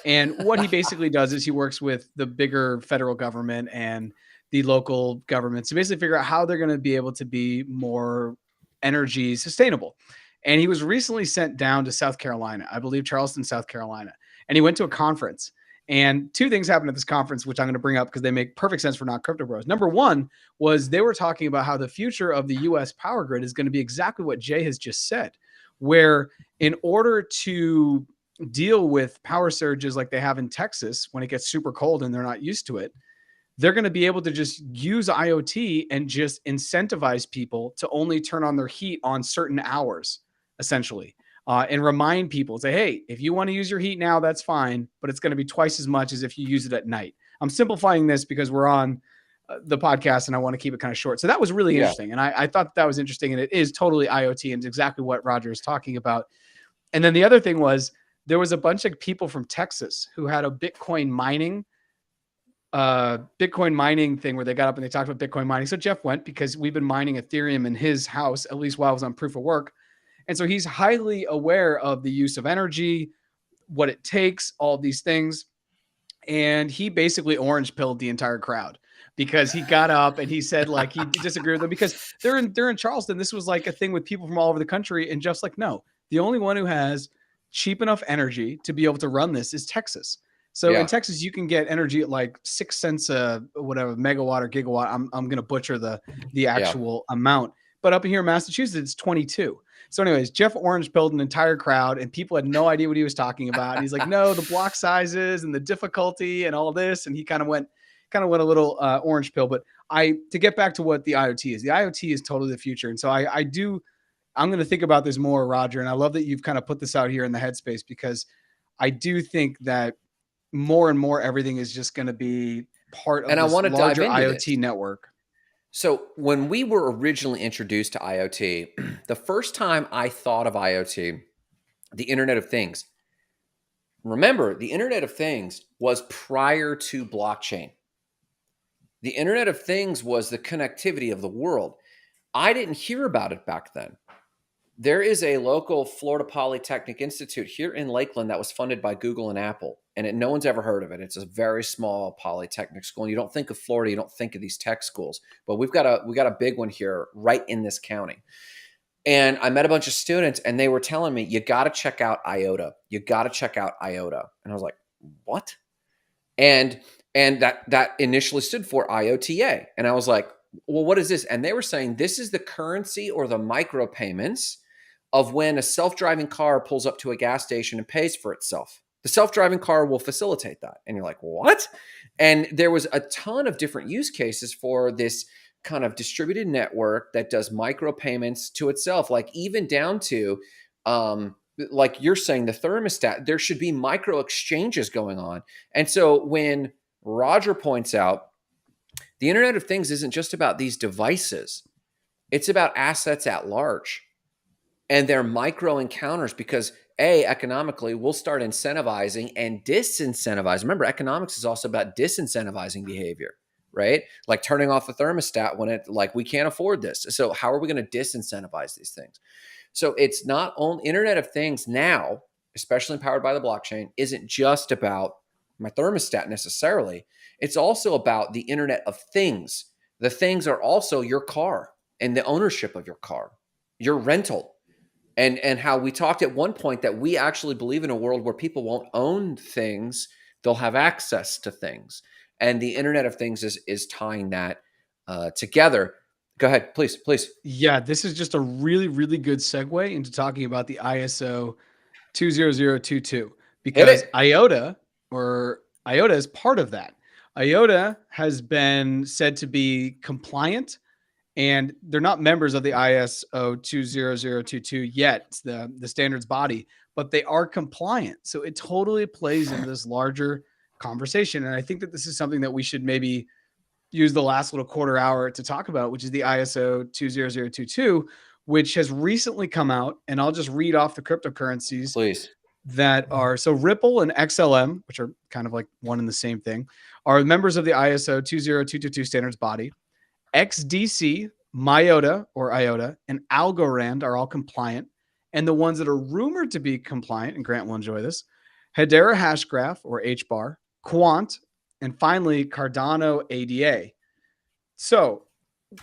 And what he basically does is he works with the bigger federal government and the local governments to basically figure out how they're going to be able to be more energy sustainable. And he was recently sent down to South Carolina, I believe Charleston, South Carolina, and he went to a conference. And two things happened at this conference, which I'm going to bring up because they make perfect sense for not crypto bros. Number one was they were talking about how the future of the US power grid is going to be exactly what Jay has just said, where in order to deal with power surges like they have in Texas when it gets super cold and they're not used to it, they're going to be able to just use IoT and just incentivize people to only turn on their heat on certain hours, essentially, and remind people, say, hey, if you want to use your heat now, that's fine, but it's going to be twice as much as if you use it at night. I'm simplifying this because we're on the podcast and I want to keep it kind of short. So that was really interesting. And I thought that was interesting. And it is totally IoT and exactly what Roger is talking about. And then the other thing was there was a bunch of people from Texas who had a Bitcoin mining thing where they got up and they talked about Bitcoin mining. So Jeff went because we've been mining Ethereum in his house, at least while I was on proof of work. And so he's highly aware of the use of energy, what it takes, all these things. And he basically orange pilled the entire crowd because he got up and he said like he disagreed with them because they're in Charleston. This was like a thing with people from all over the country. And Jeff's like, no, the only one who has cheap enough energy to be able to run this is Texas. So in Texas, you can get energy at like 6 cents a whatever megawatt or gigawatt. I'm going to butcher the actual amount, but up here in Massachusetts, it's 22. So anyways, Jeff orange pilled an entire crowd and people had no idea what he was talking about. And he's like, no, the block sizes and the difficulty and all this. And he kind of went a little orange pill. But to get back to what the IoT is totally the future. And so I'm going to think about this more, Roger. And I love that you've kind of put this out here in the headspace because I do think that more and more everything is just going to be part of this larger IoT network. So when we were originally introduced to IoT, the first time I thought of IoT, the Internet of Things. Remember, the Internet of Things was prior to blockchain. The Internet of Things was the connectivity of the world. I didn't hear about it back then. There is a local Florida Polytechnic Institute here in Lakeland that was funded by Google and Apple, and no one's ever heard of it. It's a very small polytechnic school. And you don't think of Florida, you don't think of these tech schools, but we got a big one here right in this county. And I met a bunch of students, and they were telling me, you got to check out IOTA. You got to check out IOTA. And I was like, what? And that initially stood for IOTA. And I was like, well, what is this? And they were saying this is the currency or the micropayments of when a self-driving car pulls up to a gas station and pays for itself. The self-driving car will facilitate that. And you're like, what? And there was a ton of different use cases for this kind of distributed network that does micropayments to itself, like even down to, like you're saying, the thermostat, there should be micro exchanges going on. And so when Roger points out, the Internet of Things isn't just about these devices, it's about assets at large. And they're micro encounters because economically, we'll start incentivizing and disincentivizing. Remember, economics is also about disincentivizing behavior, right? Like turning off the thermostat when we can't afford this. So how are we going to disincentivize these things? So it's not only Internet of Things now, especially empowered by the blockchain, isn't just about my thermostat necessarily. It's also about the Internet of Things. The things are also your car and the ownership of your car, your rental. And how we talked at one point that we actually believe in a world where people won't own things, they'll have access to things. And the Internet of Things is tying that together. Go ahead, please. Yeah, this is just a really, really good segue into talking about the ISO 20022 Hit because it. IOTA is part of that. IOTA has been said to be compliant, and they're not members of the ISO 20022 yet. It's the standards body, but they are compliant. So it totally plays into this larger conversation. And I think that this is something that we should maybe use the last little quarter hour to talk about, which is the ISO 20022, which has recently come out. And I'll just read off the cryptocurrencies Please. that are so Ripple and XLM, which are kind of like one and the same thing, are members of the ISO 20222 standards body. XDC, Myota or IOTA, and Algorand are all compliant. And the ones that are rumored to be compliant, and Grant will enjoy this, Hedera Hashgraph or HBAR, Quant, and finally Cardano ADA. So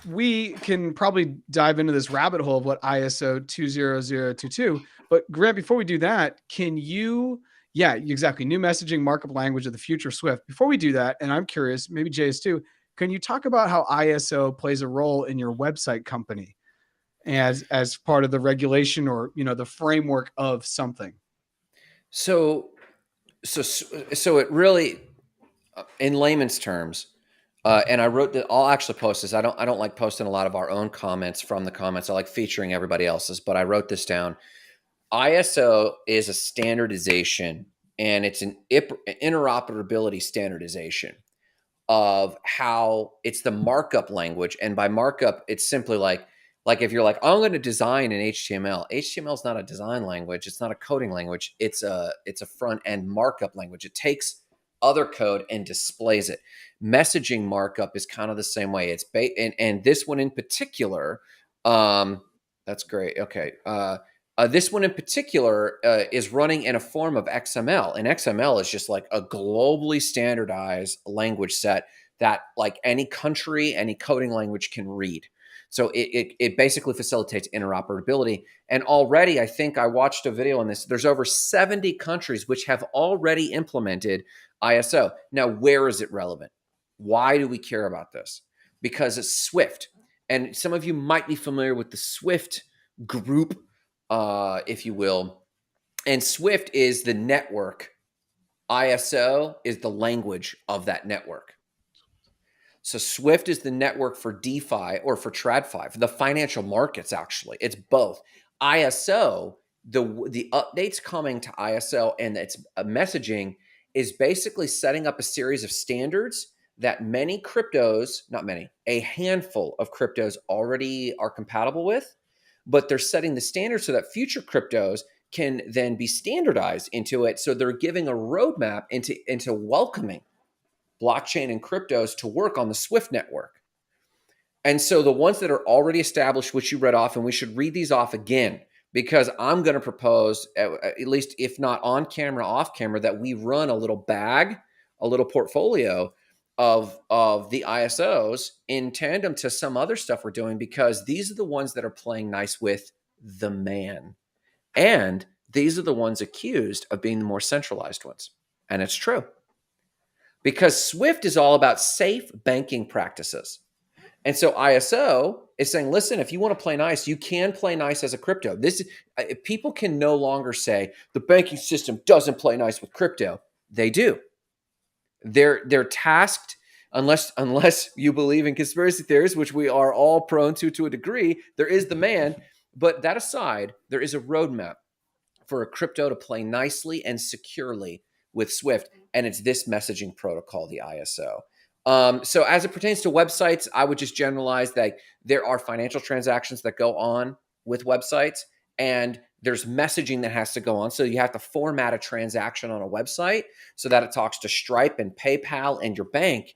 we can probably dive into this rabbit hole of what ISO 20022. But Grant, before we do that, can you, yeah, exactly, new messaging markup language of the future Swift. Before we do that, and I'm curious, maybe JS too, can you talk about how ISO plays a role in your website company as part of the regulation or the framework of something? So it really, in layman's terms, and I wrote that I'll actually post this. I don't like posting a lot of our own comments from the comments. I like featuring everybody else's, but I wrote this down. ISO is a standardization, and it's an interoperability standardization of how it's the markup language. And by markup, it's simply like if you're like, oh, I'm going to design in HTML. HTML is not a design language. It's not a coding language. It's a front end markup language. It takes other code and displays it. Messaging markup is kind of the same way. It's and this one in particular, that's great. Okay. This one in particular is running in a form of XML, and XML is just like a globally standardized language set that like any country, any coding language can read. So it basically facilitates interoperability. And already, I think I watched a video on this. There's over 70 countries which have already implemented ISO. Now, where is it relevant? Why do we care about this? Because it's Swift. And some of you might be familiar with the Swift group, if you will. And Swift is the network. ISO is the language of that network. So Swift is the network for DeFi or for TradFi, for the financial markets, actually. It's both. ISO, the updates coming to ISO and its messaging is basically setting up a series of standards that many cryptos, not many, a handful of cryptos already are compatible with, but they're setting the standards so that future cryptos can then be standardized into it. So they're giving a roadmap into welcoming blockchain and cryptos to work on the Swift network. And so the ones that are already established, which you read off, and we should read these off again, because I'm going to propose, at least if not on camera, off camera, that we run a little bag, a little portfolio of the ISOs in tandem to some other stuff we're doing, because these are the ones that are playing nice with the man. And these are the ones accused of being the more centralized ones. And it's true. Because Swift is all about safe banking practices. And so ISO is saying, listen, if you want to play nice, you can play nice as a crypto. People can no longer say the banking system doesn't play nice with crypto. They do. They're tasked, unless you believe in conspiracy theories, which we are all prone to a degree. There is the man, but that aside, there is a roadmap for a crypto to play nicely and securely with Swift, and it's this messaging protocol, the ISO. So as it pertains to websites, I would just generalize that there are financial transactions that go on with websites, and there's messaging that has to go on. So you have to format a transaction on a website so that it talks to Stripe and PayPal and your bank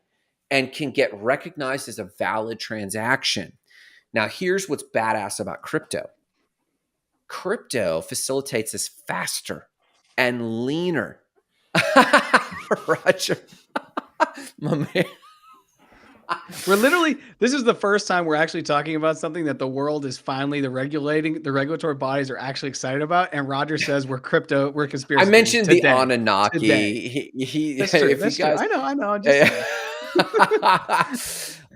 and can get recognized as a valid transaction. Now, here's what's badass about crypto. Crypto facilitates this faster and leaner. Roger, my man. We're literally, this is the first time we're actually talking about something that the world is finally, the regulatory bodies are actually excited about. And Roger says we're conspiracy I mentioned the today. Anunnaki. That's true. If That's you guys, true. I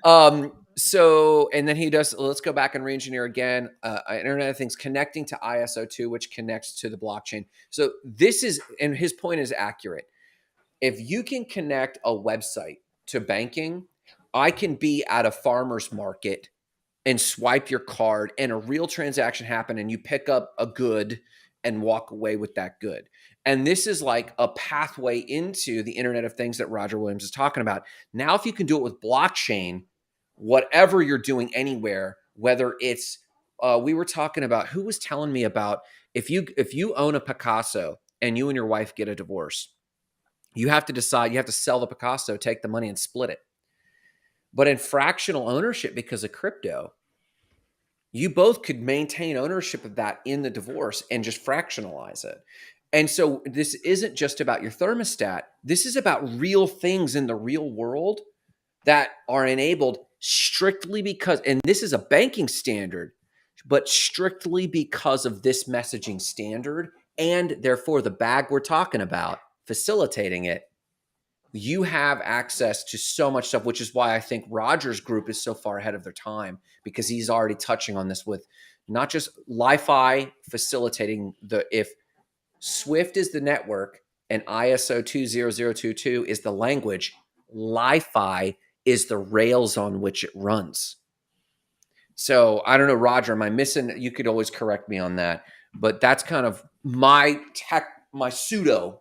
know. So, and then he does, let's go back and re-engineer again, Internet of Things connecting to ISO2, which connects to the blockchain. So this is, and his point is accurate. If you can connect a website to banking, I can be at a farmer's market and swipe your card and a real transaction happen and you pick up a good and walk away with that good. And this is like a pathway into the Internet of Things that Roger Williams is talking about. Now, if you can do it with blockchain, whatever you're doing anywhere, whether it's, we were talking about, who was telling me about, if you own a Picasso and you and your wife get a divorce, you have to decide, you have to sell the Picasso, take the money and split it. But in fractional ownership, because of crypto, you both could maintain ownership of that in the divorce and just fractionalize it. And so this isn't just about your thermostat. This is about real things in the real world that are enabled strictly because, and this is a banking standard, but strictly because of this messaging standard, and therefore the bag we're talking about, facilitating it, you have access to so much stuff, which is why I think Roger's group is so far ahead of their time, because he's already touching on this with not just Li-Fi facilitating if Swift is the network and ISO 20022 is the language, Li-Fi is the rails on which it runs. So I don't know, Roger, am I missing? You could always correct me on that, but that's kind of my pseudo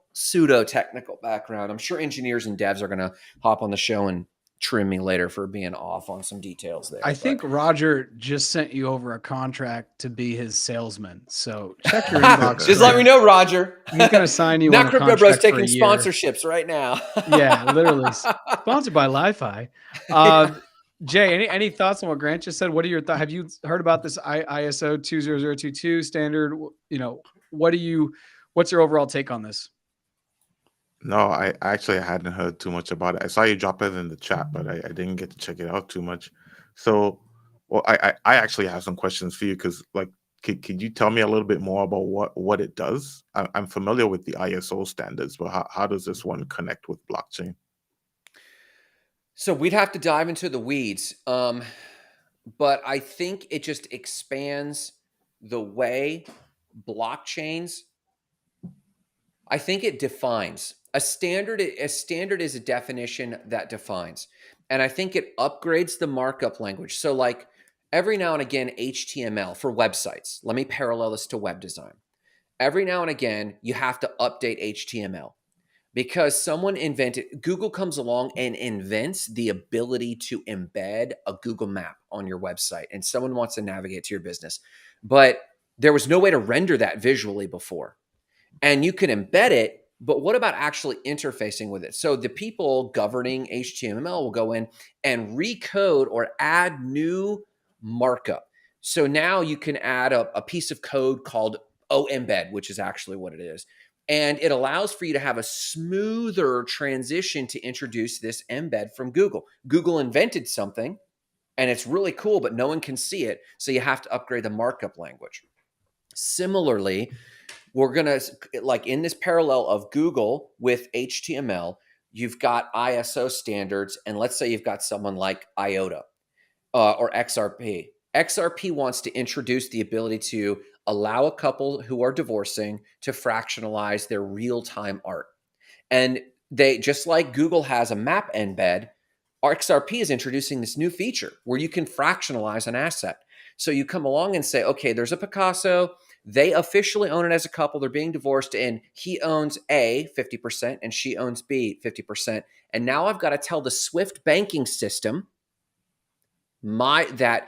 technical background. I'm sure engineers and devs are going to hop on the show and trim me later for being off on some details there. I think Roger just sent you over a contract to be his salesman. So check your inbox. Just let me know, Roger. He's going to sign you Not on a Crypto contract Bros for a taking year. sponsorships right now. Yeah, literally. Sponsored by Li-Fi. Jay, any thoughts on what Grant just said? What are your thoughts? Have you heard about this ISO 20022 standard? You know, what's your overall take on this? No, I actually hadn't heard too much about it. I saw you drop it in the chat, but I didn't get to check it out too much. So, well, I actually have some questions for you because, like, could you tell me a little bit more about what it does? I'm familiar with the ISO standards, but how does this one connect with blockchain? So we'd have to dive into the weeds. But I think it just expands the way blockchains, I think it defines. A standard is a definition that defines. And I think it upgrades the markup language. So like every now and again, HTML for websites. Let me parallel this to web design. Every now and again, you have to update HTML. Because Google comes along and invents the ability to embed a Google map on your website, and someone wants to navigate to your business. But there was no way to render that visually before. And you can embed it, but what about actually interfacing with it? So the people governing HTML will go in and recode or add new markup. So now you can add a piece of code called embed, which is actually what it is. And it allows for you to have a smoother transition to introduce this embed from Google. Google invented something, and it's really cool, but no one can see it. So you have to upgrade the markup language. Similarly, we're going to, like in this parallel of Google with HTML, you've got ISO standards. And let's say you've got someone like IOTA. or XRP. XRP wants to introduce the ability to allow a couple who are divorcing to fractionalize their real-time art. And they, just like Google has a map embed, XRP is introducing this new feature where you can fractionalize an asset. So you come along and say, okay, there's a Picasso. They officially own it as a couple. They're being divorced, and he owns A 50% and she owns B 50%. And now I've got to tell the Swift banking system that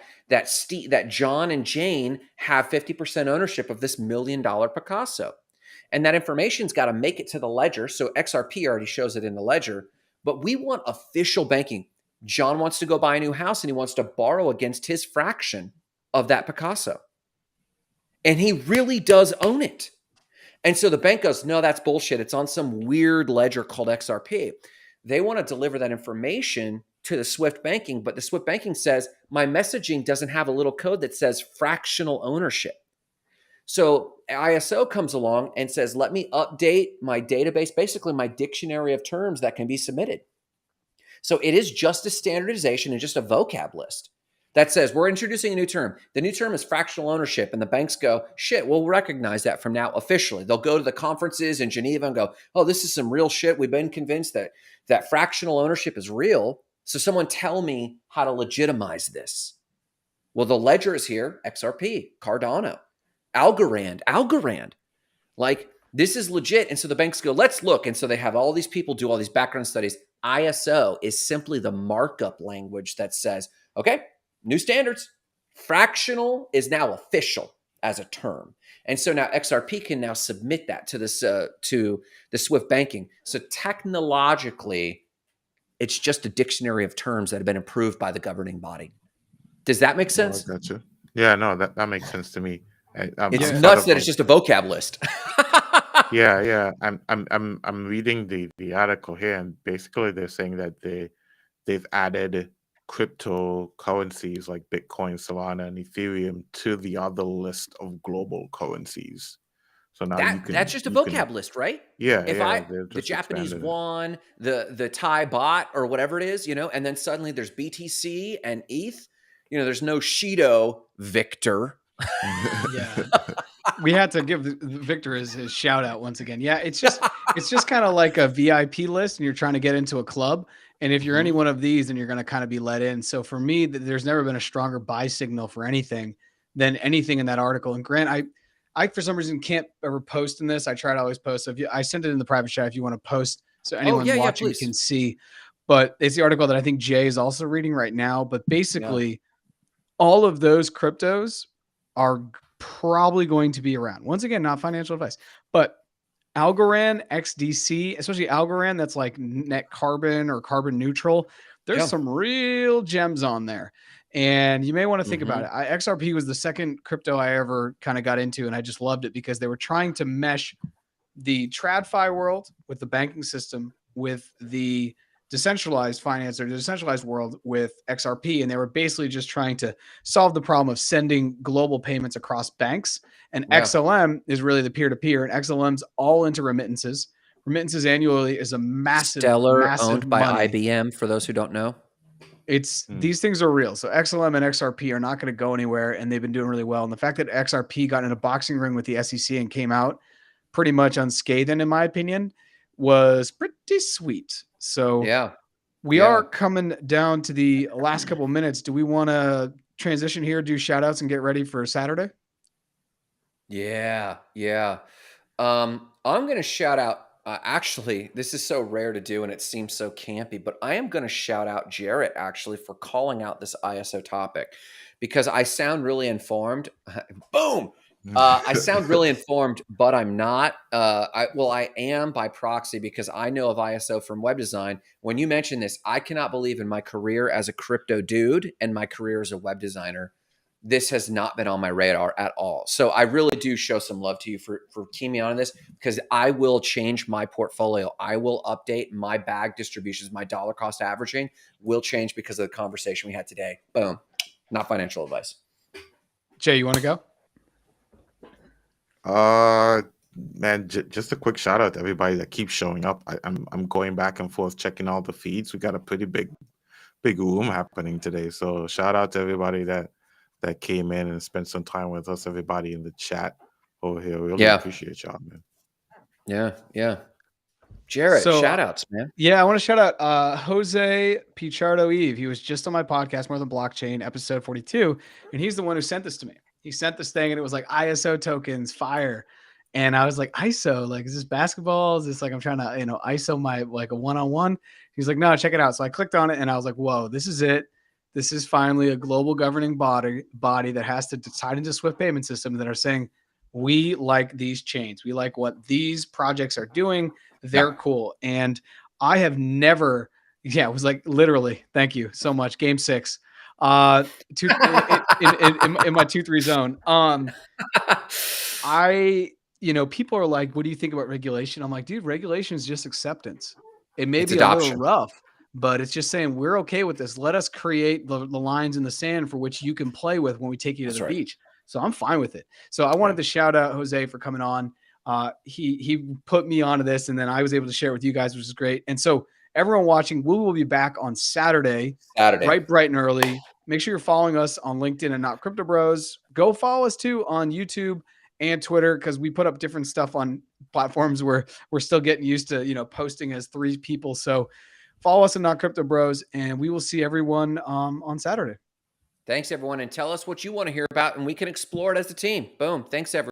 John and Jane have 50% ownership of this $1 million Picasso. And that information's got to make it to the ledger. So XRP already shows it in the ledger, but we want official banking. John wants to go buy a new house and he wants to borrow against his fraction of that Picasso. And he really does own it. And so the bank goes, no, that's bullshit. It's on some weird ledger called XRP. They want to deliver that information to the Swift banking, but the Swift banking says my messaging doesn't have a little code that says fractional ownership. So ISO comes along and says, let me update my database, basically my dictionary of terms that can be submitted. So it is just a standardization and just a vocab list that says we're introducing a new term. The new term is fractional ownership. And the banks go, shit, we'll recognize that from now officially. They'll go to the conferences in Geneva and go, oh, this is some real shit. We've been convinced that fractional ownership is real. So someone tell me how to legitimize this. Well, the ledger is here, XRP, Cardano, Algorand. Like, this is legit. And so the banks go, let's look. And so they have all these people do all these background studies. ISO is simply the markup language that says, okay, new standards. Fractional is now official as a term. And so now XRP can now submit that to this to the Swift banking. So technologically, it's just a dictionary of terms that have been approved by the governing body. Does that make sense? Oh, gotcha. Yeah, no, that makes sense to me. It's nuts that it's just a vocab list. Yeah. I'm reading the article here, and basically they're saying that they've added cryptocurrencies like Bitcoin, Solana, and Ethereum to the other list of global currencies. So now that's just a vocab list, right? Yeah, if the Japanese expanded it. won, the Thai baht or whatever it is, and then suddenly there's BTC and ETH. There's no Shido Victor. Yeah. We had to give Victor his shout out once again. Yeah, it's just kind of like a VIP list, and you're trying to get into a club. And if you're any one of these, then you're going to kind of be let in. So for me, there's never been a stronger buy signal for anything than anything in that article. And Grant, I for some reason can't ever post in this. I try to always post. So I sent it in the private chat if you want to post, so anyone watching can see. But it's the article that I think Jay is also reading right now. But basically, all of those cryptos are probably going to be around. Once again, not financial advice, but Algorand, XDC, especially Algorand, that's like net carbon or carbon neutral. There's some real gems on there. And you may want to think about it. XRP was the second crypto I ever kind of got into, and I just loved it because they were trying to mesh the TradFi world with the banking system with the decentralized finance or the decentralized world with XRP. And they were basically just trying to solve the problem of sending global payments across banks. And XLM is really the peer-to-peer, and XLM's all into remittances. Remittances annually is a massive, massive owned by IBM, for those who don't know. These things are real. So XLM and XRP are not going to go anywhere, and they've been doing really well. And the fact that XRP got in a boxing ring with the SEC and came out pretty much unscathed, in my opinion, was pretty sweet. So we are coming down to the last couple of minutes. Do we want to transition here, do shout outs, and get ready for Saturday? Yeah. I'm going to shout out. Actually, this is so rare to do and it seems so campy, but I am going to shout out Jarrett actually for calling out this ISO topic because I sound really informed. Boom. I sound really informed, but I'm not. I am by proxy because I know of ISO from web design. When you mention this, I cannot believe in my career as a crypto dude and my career as a web designer, this has not been on my radar at all. So I really do show some love to you for keying me on this because I will change my portfolio. I will update my bag distributions. My dollar cost averaging will change because of the conversation we had today. Boom. Not financial advice. Jay, you want to go? Man, just a quick shout out to everybody that keeps showing up. I'm going back and forth checking all the feeds. We got a pretty big big room happening today. So shout out to everybody that came in and spent some time with us. Everybody in the chat over here, really appreciate y'all, man. Yeah. Jarrett, So, shout outs, man. Yeah, I want to shout out Jose Pichardo Eve. He was just on my podcast, More Than Blockchain, episode 42, and he's the one who sent this to me. He sent this thing, and it was like ISO tokens, fire. And I was like, ISO, like, is this basketball? Is this like I'm trying to, ISO my like a one-on-one? He's like, no, check it out. So I clicked on it, and I was like, whoa, this is it. This is finally a global governing body that has to decide into Swift payment system that are saying, we like these chains. We like what these projects are doing. They're cool. And I have never, it was like literally, thank you so much. Game 6, in my 2-3 zone. People are like, what do you think about regulation? I'm like, dude, regulation is just acceptance. It may be a little rough, but it's just saying we're okay with this. Let us create the lines in the sand for which you can play with when we take you to the beach. So I'm fine with it. So I wanted to shout out Jose for coming on. He put me onto this, and then I was able to share it with you guys, which is great. And so everyone watching, we will be back on Saturday, bright and early. Make sure you're following us on LinkedIn and Not Crypto Bros. Go follow us too on YouTube and Twitter, because we put up different stuff on platforms where we're still getting used to, posting as 3 people. So follow us on Not Crypto Bros, and we will see everyone on Saturday. Thanks, everyone. And tell us what you want to hear about, and we can explore it as a team. Boom. Thanks, everyone.